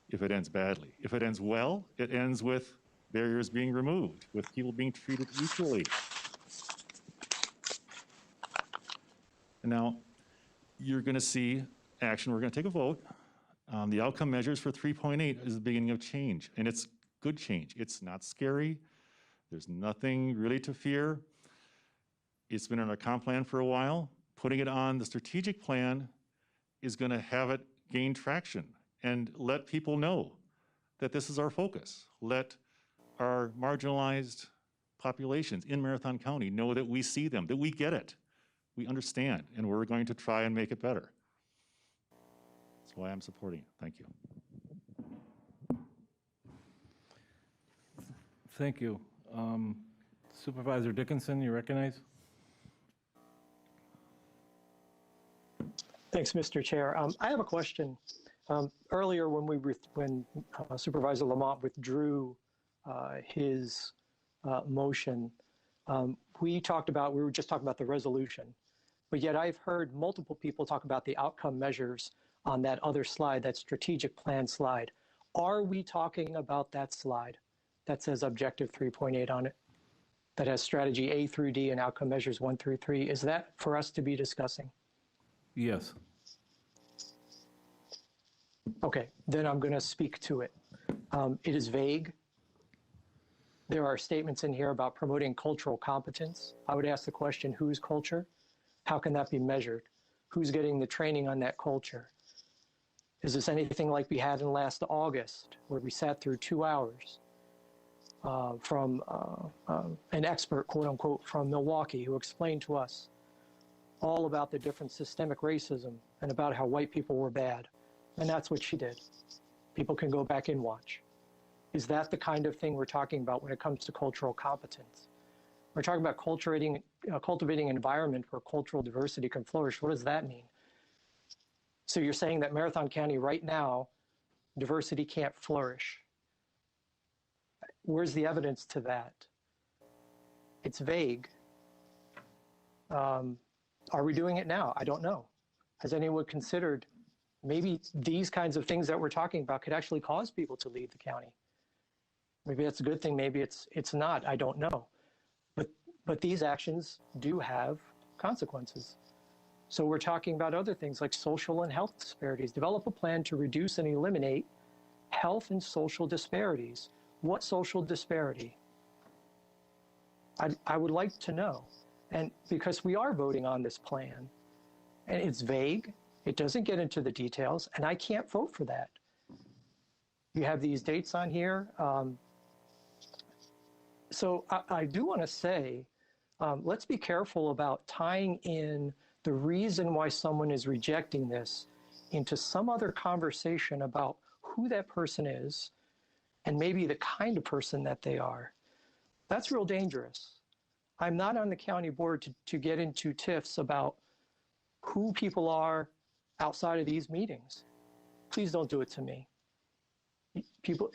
if it ends badly. If it ends well, it ends with barriers being removed, with people being treated equally. And now, you're going to see action. We're going to take a vote. The outcome measures for 3.8 is the beginning of change, and it's good change. It's not scary. There's nothing really to fear. It's been in our comp plan for a while. Putting it on the strategic plan is going to have it gain traction and let people know that this is our focus. Let our marginalized populations in Marathon County know that we see them, that we get it, we understand, and we're going to try and make it better. That's why I'm supporting it. Thank you. Thank you. Supervisor Dickinson, you recognize? Thanks, Mr. Chair. I have a question. Earlier, when Supervisor Lamont withdrew his motion, we were just talking about the resolution, but yet I've heard multiple people talk about the outcome measures on that other slide, that strategic plan slide. Are we talking about that slide that says objective 3.8 on it, that has strategy A through D and outcome measures 1 through 3? Is that for us to be discussing? Yes. Okay, then I'm going to speak to it. It is vague. There are statements in here about promoting cultural competence. I would ask the question, whose culture? How can that be measured? Who's getting the training on that culture? Is this anything like we had in last August, where we sat through 2 hours from an expert, quote unquote, from Milwaukee, who explained to us all about the different systemic racism and about how white people were bad. And that's what she did. People can go back and watch. Is that the kind of thing we're talking about when it comes to cultural competence? We're talking about cultivating an environment where cultural diversity can flourish. What does that mean? So you're saying that Marathon County right now, diversity can't flourish. Where's the evidence to that? It's vague. Are we doing it now? I don't know. Has anyone considered maybe these kinds of things that we're talking about could actually cause people to leave the county? Maybe that's a good thing, maybe it's not, I don't know. But these actions do have consequences. So we're talking about other things like social and health disparities. Develop a plan to reduce and eliminate health and social disparities. What social disparity? I would like to know. And because we are voting on this plan, and it's vague, it doesn't get into the details, and I can't vote for that. You have these dates on here. So I do want to say, let's be careful about tying in the reason why someone is rejecting this into some other conversation about who that person is and maybe the kind of person that they are. That's real dangerous. I'm not on the county board to get into tiffs about who people are outside of these meetings. Please don't do it to me. People,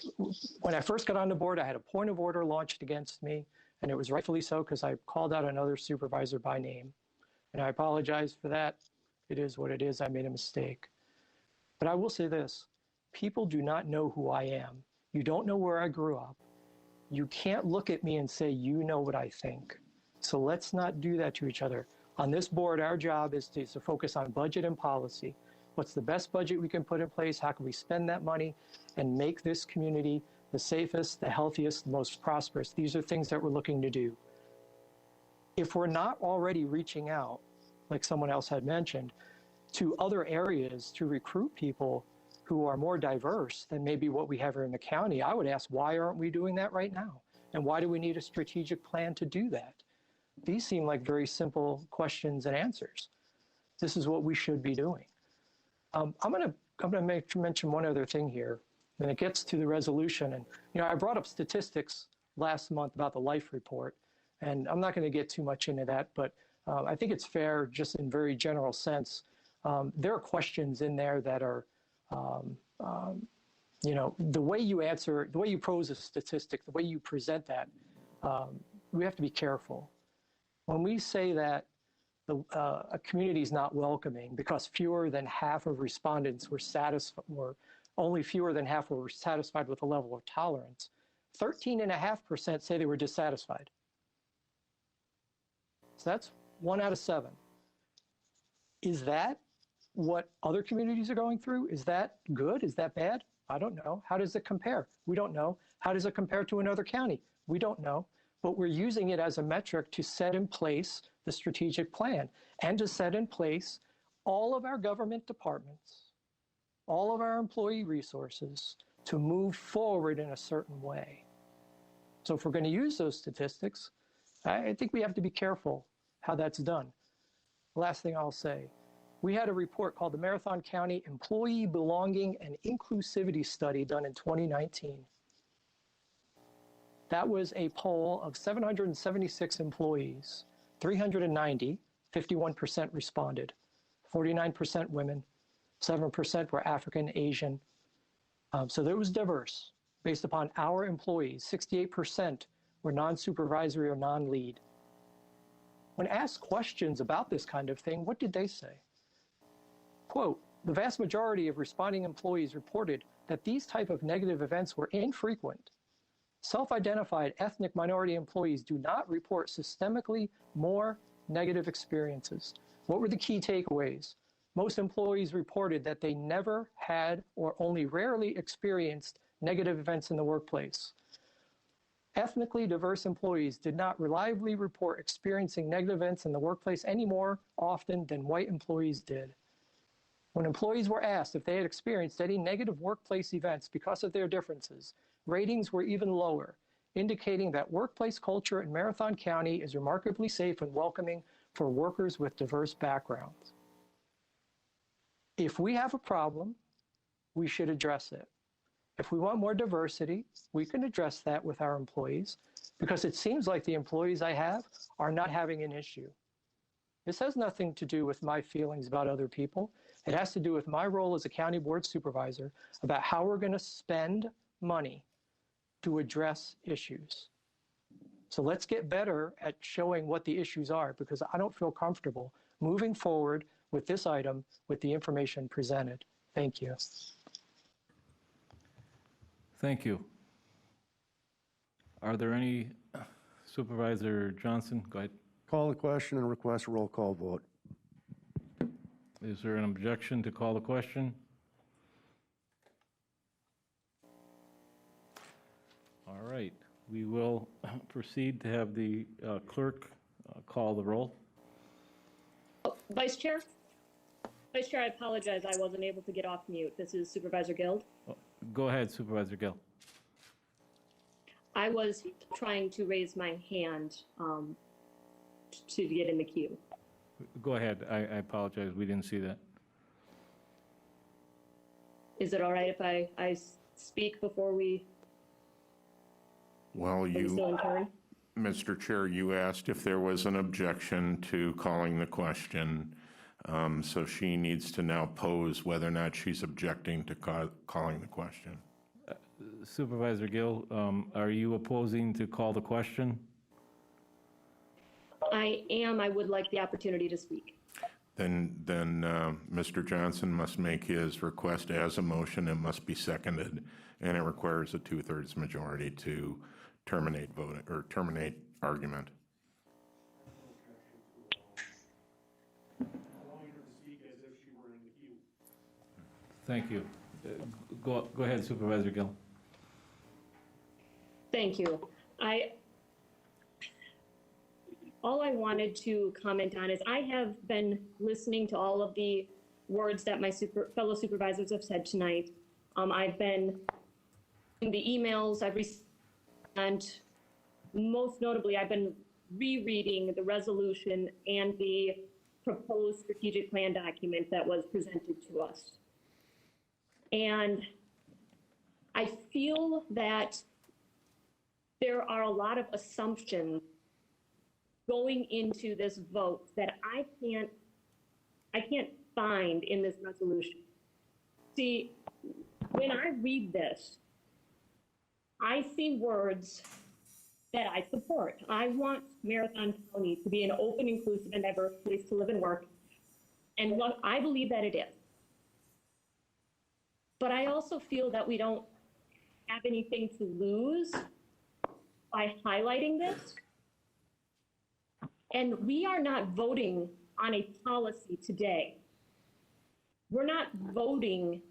when I first got on the board, I had a point of order launched against me, and it was rightfully so because I called out another supervisor by name. And I apologize for that. It is what it is. I made a mistake. But I will say this, people do not know who I am. You don't know where I grew up. You can't look at me and say, you know what I think. So let's not do that to each other. On this board, our job is to focus on budget and policy. What's the best budget we can put in place? How can we spend that money and make this community the safest, the healthiest, the most prosperous? These are things that we're looking to do. If we're not already reaching out, like someone else had mentioned, to other areas to recruit people who are more diverse than maybe what we have here in the county, I would ask, why aren't we doing that right now? And why do we need a strategic plan to do that? These seem like very simple questions and answers. This is what we should be doing. I'm going to mention one other thing here, and it gets to the resolution. And I brought up statistics last month about the life report, and I'm not going to get too much into that, but I think it's fair, just in very general sense. There are questions in there that are, the way you answer, the way you pose a statistic, the way you present that, we have to be careful. When we say that a community is not welcoming because fewer than half of respondents were satisfied, or only fewer than half were satisfied with the level of tolerance, 13.5% say they were dissatisfied. So that's 1 out of 7. Is that what other communities are going through? Is that good? Is that bad? I don't know. How does it compare? We don't know. How does it compare to another county? We don't know. But we're using it as a metric to set in place the strategic plan and to set in place all of our government departments, all of our employee resources to move forward in a certain way. So if we're going to use those statistics, I think we have to be careful how that's done. Last thing I'll say, we had a report called the Marathon County Employee Belonging and Inclusivity Study done in 2019. That was a poll of 776 employees, 390, 51% responded, 49% women, 7% were African, Asian. So that was diverse based upon our employees. 68% were non-supervisory or non-lead. When asked questions about this kind of thing, what did they say? Quote, the vast majority of responding employees reported that these type of negative events were infrequent. Self-identified ethnic minority employees do not report systemically more negative experiences. What were the key takeaways? Most employees reported that they never had or only rarely experienced negative events in the workplace. Ethnically diverse employees did not reliably report experiencing negative events in the workplace any more often than white employees did. When employees were asked if they had experienced any negative workplace events because of their differences, ratings were even lower, indicating that workplace culture in Marathon County is remarkably safe and welcoming for workers with diverse backgrounds. If we have a problem, we should address it. If we want more diversity, we can address that with our employees, because it seems like the employees I have are not having an issue. This has nothing to do with my feelings about other people. It has to do with my role as a county board supervisor about how we're going to spend money to address issues. So let's get better at showing what the issues are, because I don't feel comfortable moving forward with this item with the information presented. Thank you. Thank you. Are there any, Supervisor Johnson, go ahead. Call the question and request a roll call vote. Is there an objection to call the question? All right, we will proceed to have the clerk call the roll. Vice Chair? Vice Chair, I apologize. I wasn't able to get off mute. This is Supervisor Guild. Go ahead, Supervisor Gill. I was trying to raise my hand to get in the queue. Go ahead. I apologize. We didn't see that. Is it all right if I speak before we Well, still in turn? Mr. Chair, you asked if there was an objection to calling the question. So she needs to now pose whether or not she's objecting to calling the question. Supervisor Gill, are you opposing to call the question? I am. I would like the opportunity to speak. Then Mr. Johnson must make his request as a motion. It must be seconded, and it requires a 2/3 majority to terminate voting or terminate argument. Thank you. Go ahead, Supervisor Gill. Thank you. All I wanted to comment on is I have been listening to all of the words that my fellow supervisors have said tonight. I've been in the emails I've received, and most notably, I've been rereading the resolution and the proposed strategic plan document that was presented to us. And I feel that there are a lot of assumptions going into this vote that I can't find in this resolution. See, when I read this, I see words that I support. I want Marathon County to be an open, inclusive, and diverse place to live and work. And what I believe that it is. But I also feel that we don't have anything to lose by highlighting this. And we are not voting on a policy today. We're not voting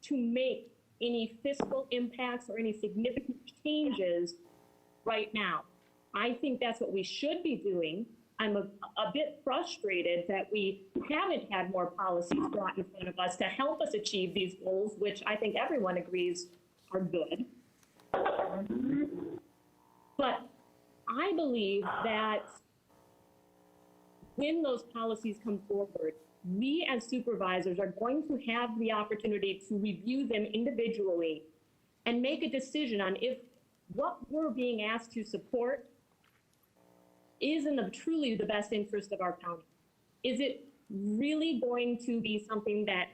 to make any fiscal impacts or any significant changes right now. I think that's what we should be doing. I'm a bit frustrated that we haven't had more policies brought in front of us to help us achieve these goals, which I think everyone agrees are good. But I believe that when those policies come forward, we as supervisors are going to have the opportunity to review them individually and make a decision on if what we're being asked to support is in truly the best interest of our county. Is it really going to be something that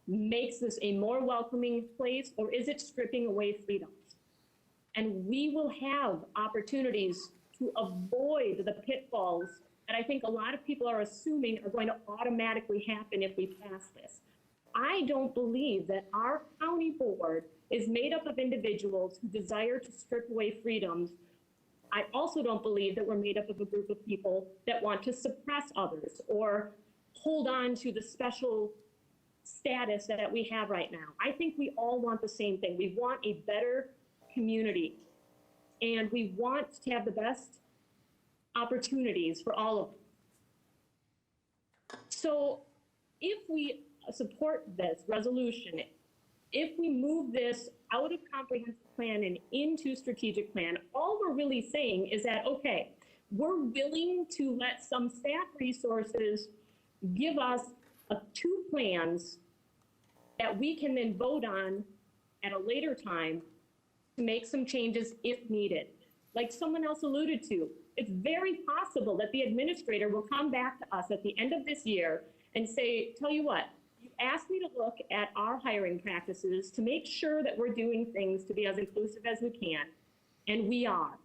makes this a more welcoming place, or is it stripping away freedoms? And we will have opportunities to avoid the pitfalls that I think a lot of people are assuming are going to automatically happen if we pass this. I don't believe that our county board is made up of individuals who desire to strip away freedoms. I also don't believe that we're made up of a group of people that want to suppress others or hold on to the special status that we have right now. I think we all want the same thing. We want a better community, and we want to have the best opportunities for all of them. So if we support this resolution, if we move this out of comprehensive plan and into strategic plan, all we're really saying is that, okay, we're willing to let some staff resources give us 2 plans that we can then vote on at a later time to make some changes if needed. Like someone else alluded to, it's very possible that the administrator will come back to us at the end of this year and say, tell you what, you asked me to look at our hiring practices to make sure that we're doing things to be as inclusive as we can, and we are.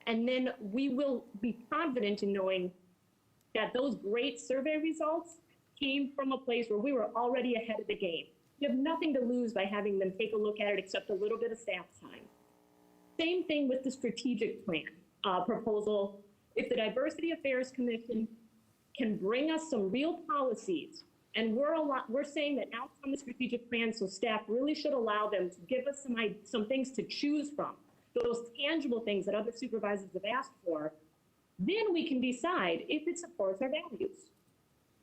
And then we will be confident in knowing that those great survey results came from a place where we were already ahead of the game. You have nothing to lose by having them take a look at it except a little bit of staff time. Same thing with the strategic plan proposal. If the Diversity Affairs Commission can bring us some real policies, and we're saying that now it's on the strategic plan, so staff really should allow them to give us some things to choose from, those tangible things that other supervisors have asked for, then we can decide if it supports our values,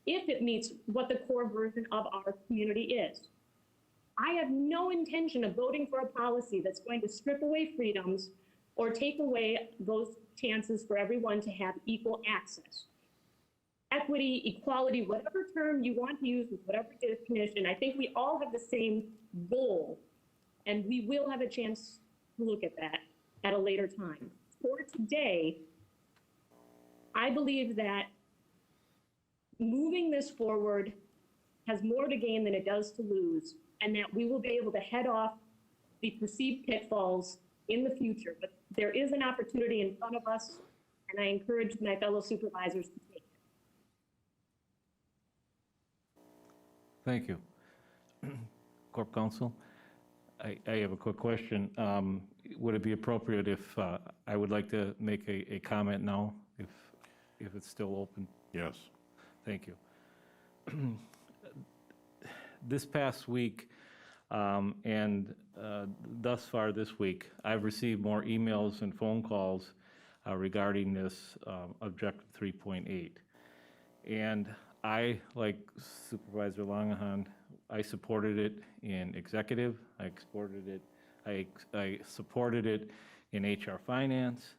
if it meets what the core version of our community is. I have no intention of voting for a policy that's going to strip away freedoms or take away those chances for everyone to have equal access. Equity, equality, whatever term you want to use with whatever definition, I think we all have the same goal, and we will have a chance to look at that at a later time. For today, I believe that moving this forward has more to gain than it does to lose, and that we will be able to head off the perceived pitfalls in the future. But there is an opportunity in front of us, and I encourage my fellow supervisors to take it. Thank you. Corp Counsel, I have a quick question. Would it be appropriate if I would like to make a comment now, if it's still open? Yes. Thank you. This past week and thus far this week, I've received more emails and phone calls regarding this Objective 3.8. And I, like Supervisor Longahan, I supported it in executive, I supported it in HR finance,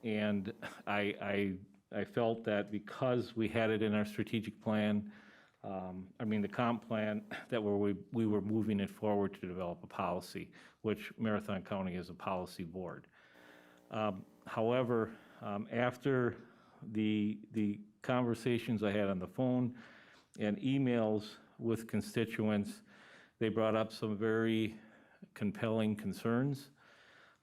and I felt that because we had it in our strategic plan, the comp plan, that we were moving it forward to develop a policy, which Marathon County is a policy board. However, after the conversations I had on the phone and emails with constituents, they brought up some very compelling concerns,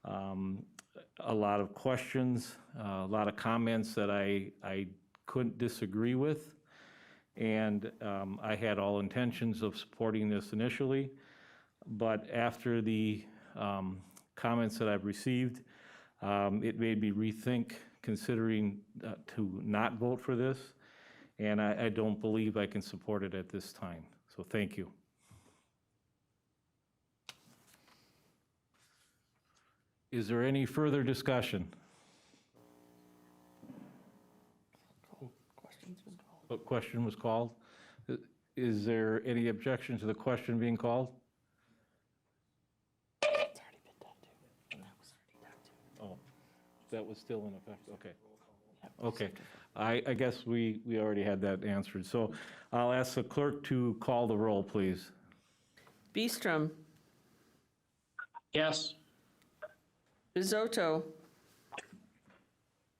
a lot of questions, a lot of comments that I couldn't disagree with. And I had all intentions of supporting this initially, but after the comments that I've received, it made me rethink considering to not vote for this, and I don't believe I can support it at this time. So thank you. Is there any further discussion? A question was called. Is there any objection to the question being called? Oh, that was still in effect, okay. Okay, I guess we already had that answered. So I'll ask the clerk to call the roll, please. Beestrom. Yes. Bizotto.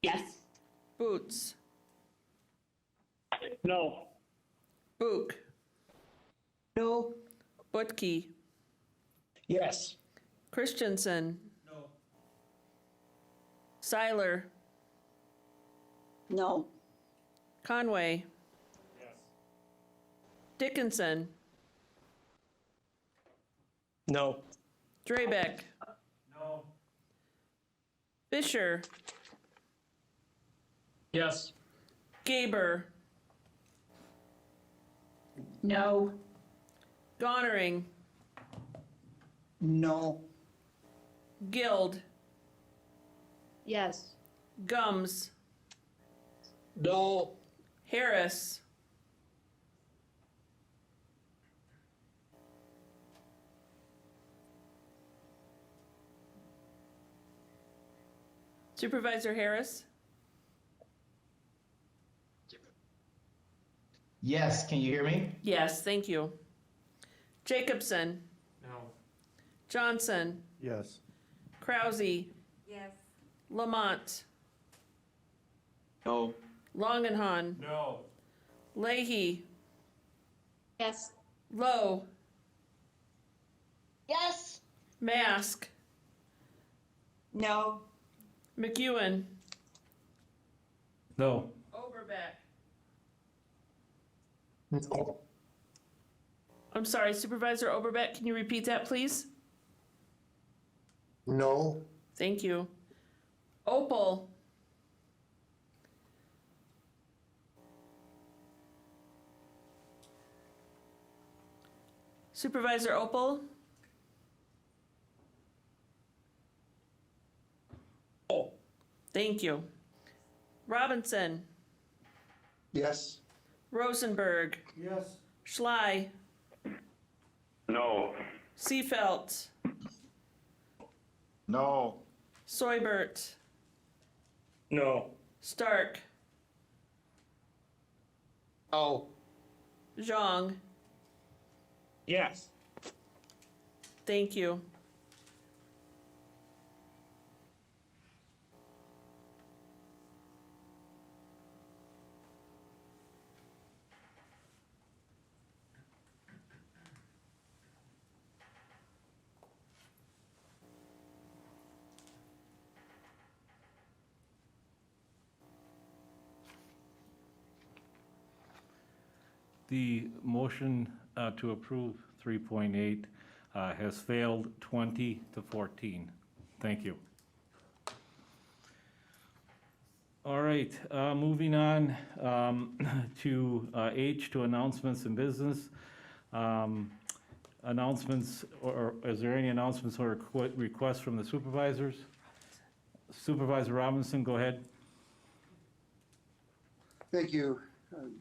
Yes. Boots. No. Book. No. Butke. Yes. Christensen. No. Seiler. No. Conway. Yes. Dickinson. No. Drabeck. No. Fisher. Yes. Gaber. No. Gonnering. No. Guild. Yes. Gums. No. Harris. Supervisor Harris? Yes, can you hear me? Yes, thank you. Jacobson? No. Johnson? Yes. Krause? Yes. Lamont? No. Longenhan? No. Leahy, Yes. Lowe, Yes. Mask, No. McEwen, No. Overbeck. No. I'm sorry, Supervisor Overbeck, can you repeat that, please? No. Thank you. Opal. Supervisor Opal? Oh. Thank you. Robinson, Yes. Rosenberg, Yes. Schley, No. Seefelt, No. Soibert, No. Stark, Oh. Zhang. Yes. Thank you. The motion to approve 3.8 has failed 20 to 14. Thank you. All right, moving on to H, to announcements and business. Announcements, or is there any announcements or requests from the supervisors? Supervisor Robinson, go ahead. Thank you,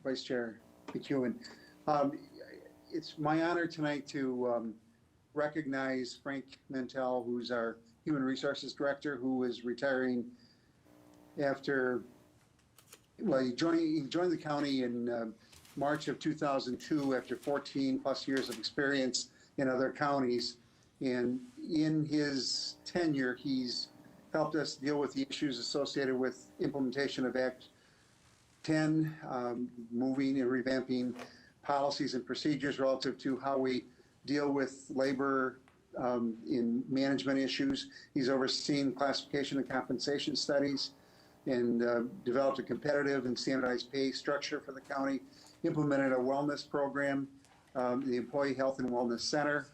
Vice Chair McEwen. It's my honor tonight to recognize Frank Mantell, who's our Human Resources Director, who is retiring after, well, he joined the county in March of 2002 after 14 plus years of experience in other counties. And in his tenure, he's helped us deal with the issues associated with implementation of Act 10, moving and revamping policies and procedures relative to how we deal with labor in management issues. He's overseen classification and compensation studies and developed a competitive and standardized pay structure for the county, implemented a wellness program, the Employee Health and Wellness Center,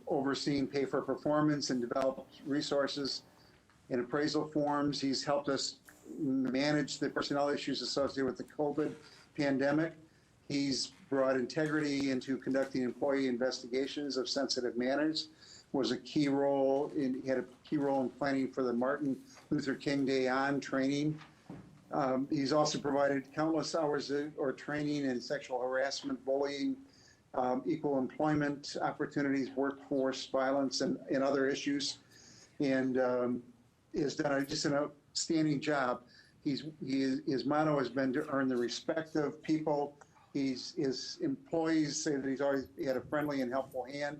overseeing pay for performance and developed resources and appraisal forms. He's helped us manage the personnel issues associated with the COVID pandemic. He's brought integrity into conducting employee investigations of sensitive matters, he had a key role in planning for the Martin Luther King Day On training. He's also provided countless hours or training in sexual harassment, bullying, equal employment opportunities, workforce violence, and other issues, and has done just an outstanding job. His motto has been to earn the respect of people. His employees say that he's always had a friendly and helpful hand.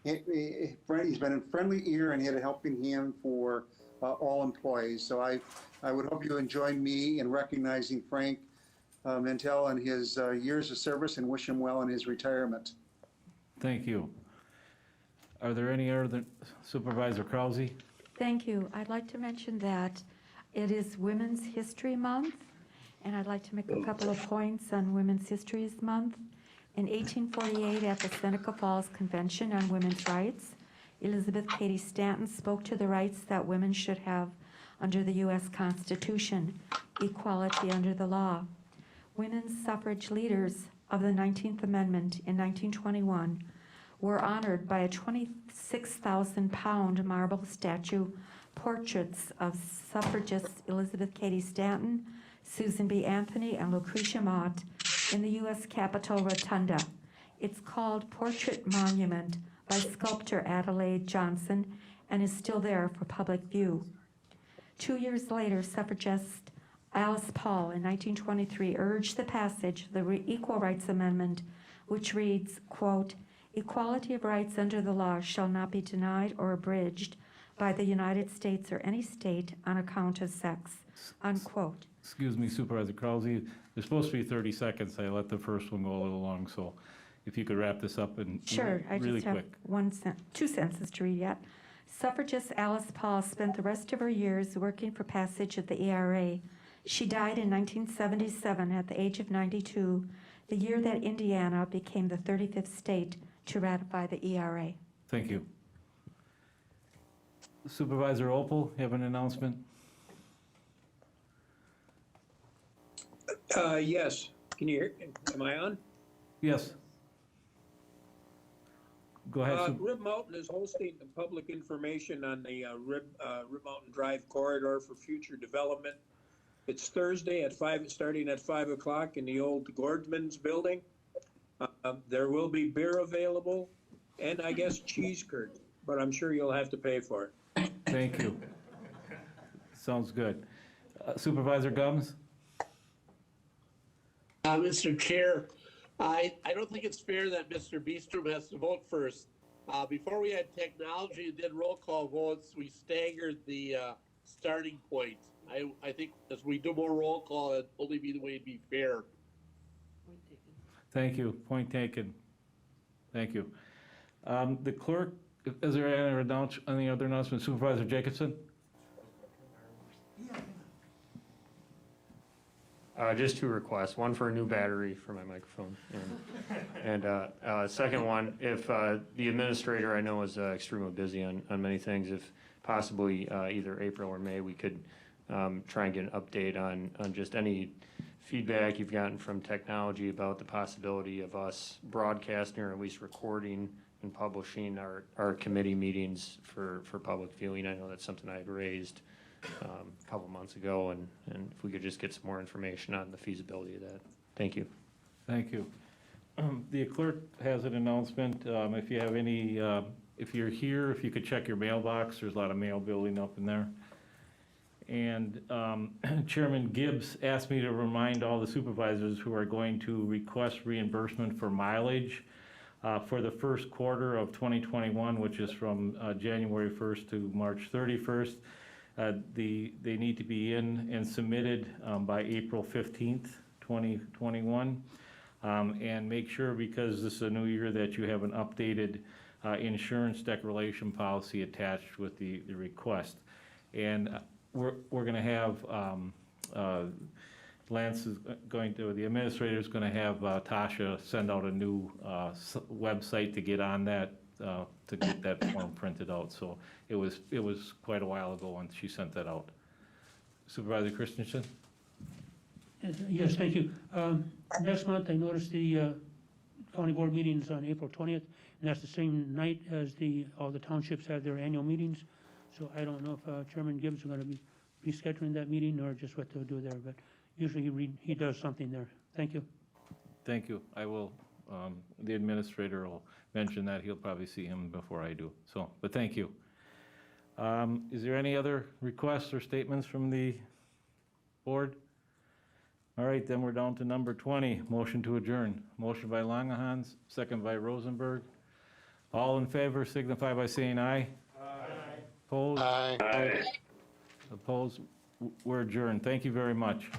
He's been a friendly ear and had a helping hand for all employees. So I would hope you join me in recognizing Frank Mantell and his years of service and wish him well in his retirement. Thank you. Are there any other, Supervisor Krause? Thank you. I'd like to mention that it is Women's History Month, and I'd like to make a couple of points on Women's History Month. In 1848, at the Seneca Falls Convention on Women's Rights, Elizabeth Cady Stanton spoke to the rights that women should have under the U.S. Constitution, equality under the law. Women's suffrage leaders of the 19th Amendment in 1921 were honored by a 26,000-pound marble statue portraits of suffragists Elizabeth Cady Stanton, Susan B. Anthony, and Lucretia Mott in the U.S. Capitol Rotunda. It's called Portrait Monument by sculptor Adelaide Johnson and is still there for public view. 2 years later, suffragist Alice Paul in 1923 urged the passage of the Equal Rights Amendment, which reads, quote, "Equality of rights under the law shall not be denied or abridged by the United States or any state on account of sex," unquote. Excuse me, Supervisor Krause, there's supposed to be 30 seconds. I let the first one go a little long, so if you could wrap this up in Sure, I really just have quick. 2 sentences to read yet. Suffragist Alice Paul spent the rest of her years working for passage of the ERA. She died in 1977 at the age of 92, the year that Indiana became the 35th state to ratify the ERA. Thank you. Supervisor Opel, you have an announcement? Yes. Can you hear? Am I on? Yes. Go ahead. Rib Mountain is hosting the public information on the Rib Mountain Drive corridor for future development. It's Thursday at 5, starting at 5 o'clock in the old Gordman's building. There will be beer available and I guess cheese curds, but I'm sure you'll have to pay for it. Thank you. Sounds good. Supervisor Gums? Mr. Chair, I don't think it's fair that Mr. Beestrom has to vote first. Before we had technology and did roll call votes, we staggered the starting point. I think as we do more roll call, it'd only be the way it'd be fair. Thank you. Point taken. Thank you. The clerk, is there any other announcement? Supervisor Jacobson? Just 2 requests, one for a new battery for my microphone, and second one, if the administrator I know is extremely busy on many things, if possibly either April or May, we could try and get an update on just any feedback you've gotten from technology about the possibility of us broadcasting or at least recording and publishing our committee meetings for public viewing. I know that's something I had raised a couple months ago, and if we could just get some more information on the feasibility of that. Thank you. Thank you. The clerk has an announcement. If you have any, if you're here, if you could check your mailbox, there's a lot of mail building up in there. And Chairman Gibbs asked me to remind all the supervisors who are going to request reimbursement for mileage for the first quarter of 2021, which is from January 1st to March 31st. They need to be in and submitted by April 15th, 2021. And make sure, because this is a new year, that you have an updated insurance declaration policy attached with the request. And we're going to have, Lance is going to, the administrator is going to have Tasha send out a new website to get on that, to get that form printed out. So it was quite a while ago when she sent that out. Supervisor Christensen? Yes, thank you. Next month, I noticed the county board meetings on April 20th, and that's the same night as all the townships have their annual meetings. So I don't know if Chairman Gibbs is going to be rescheduling that meeting or just what they'll do there, but usually he does something there. Thank you. Thank you. I will, the administrator will mention that. He'll probably see him before I do. So, but thank you. Is there any other requests or statements from the board? All right, then we're down to number 20, motion to adjourn. Motion by Langehans, second by Rosenberg. All in favor signify by saying aye. Aye. Opposed? Aye. Opposed? We're adjourned. Thank you very much.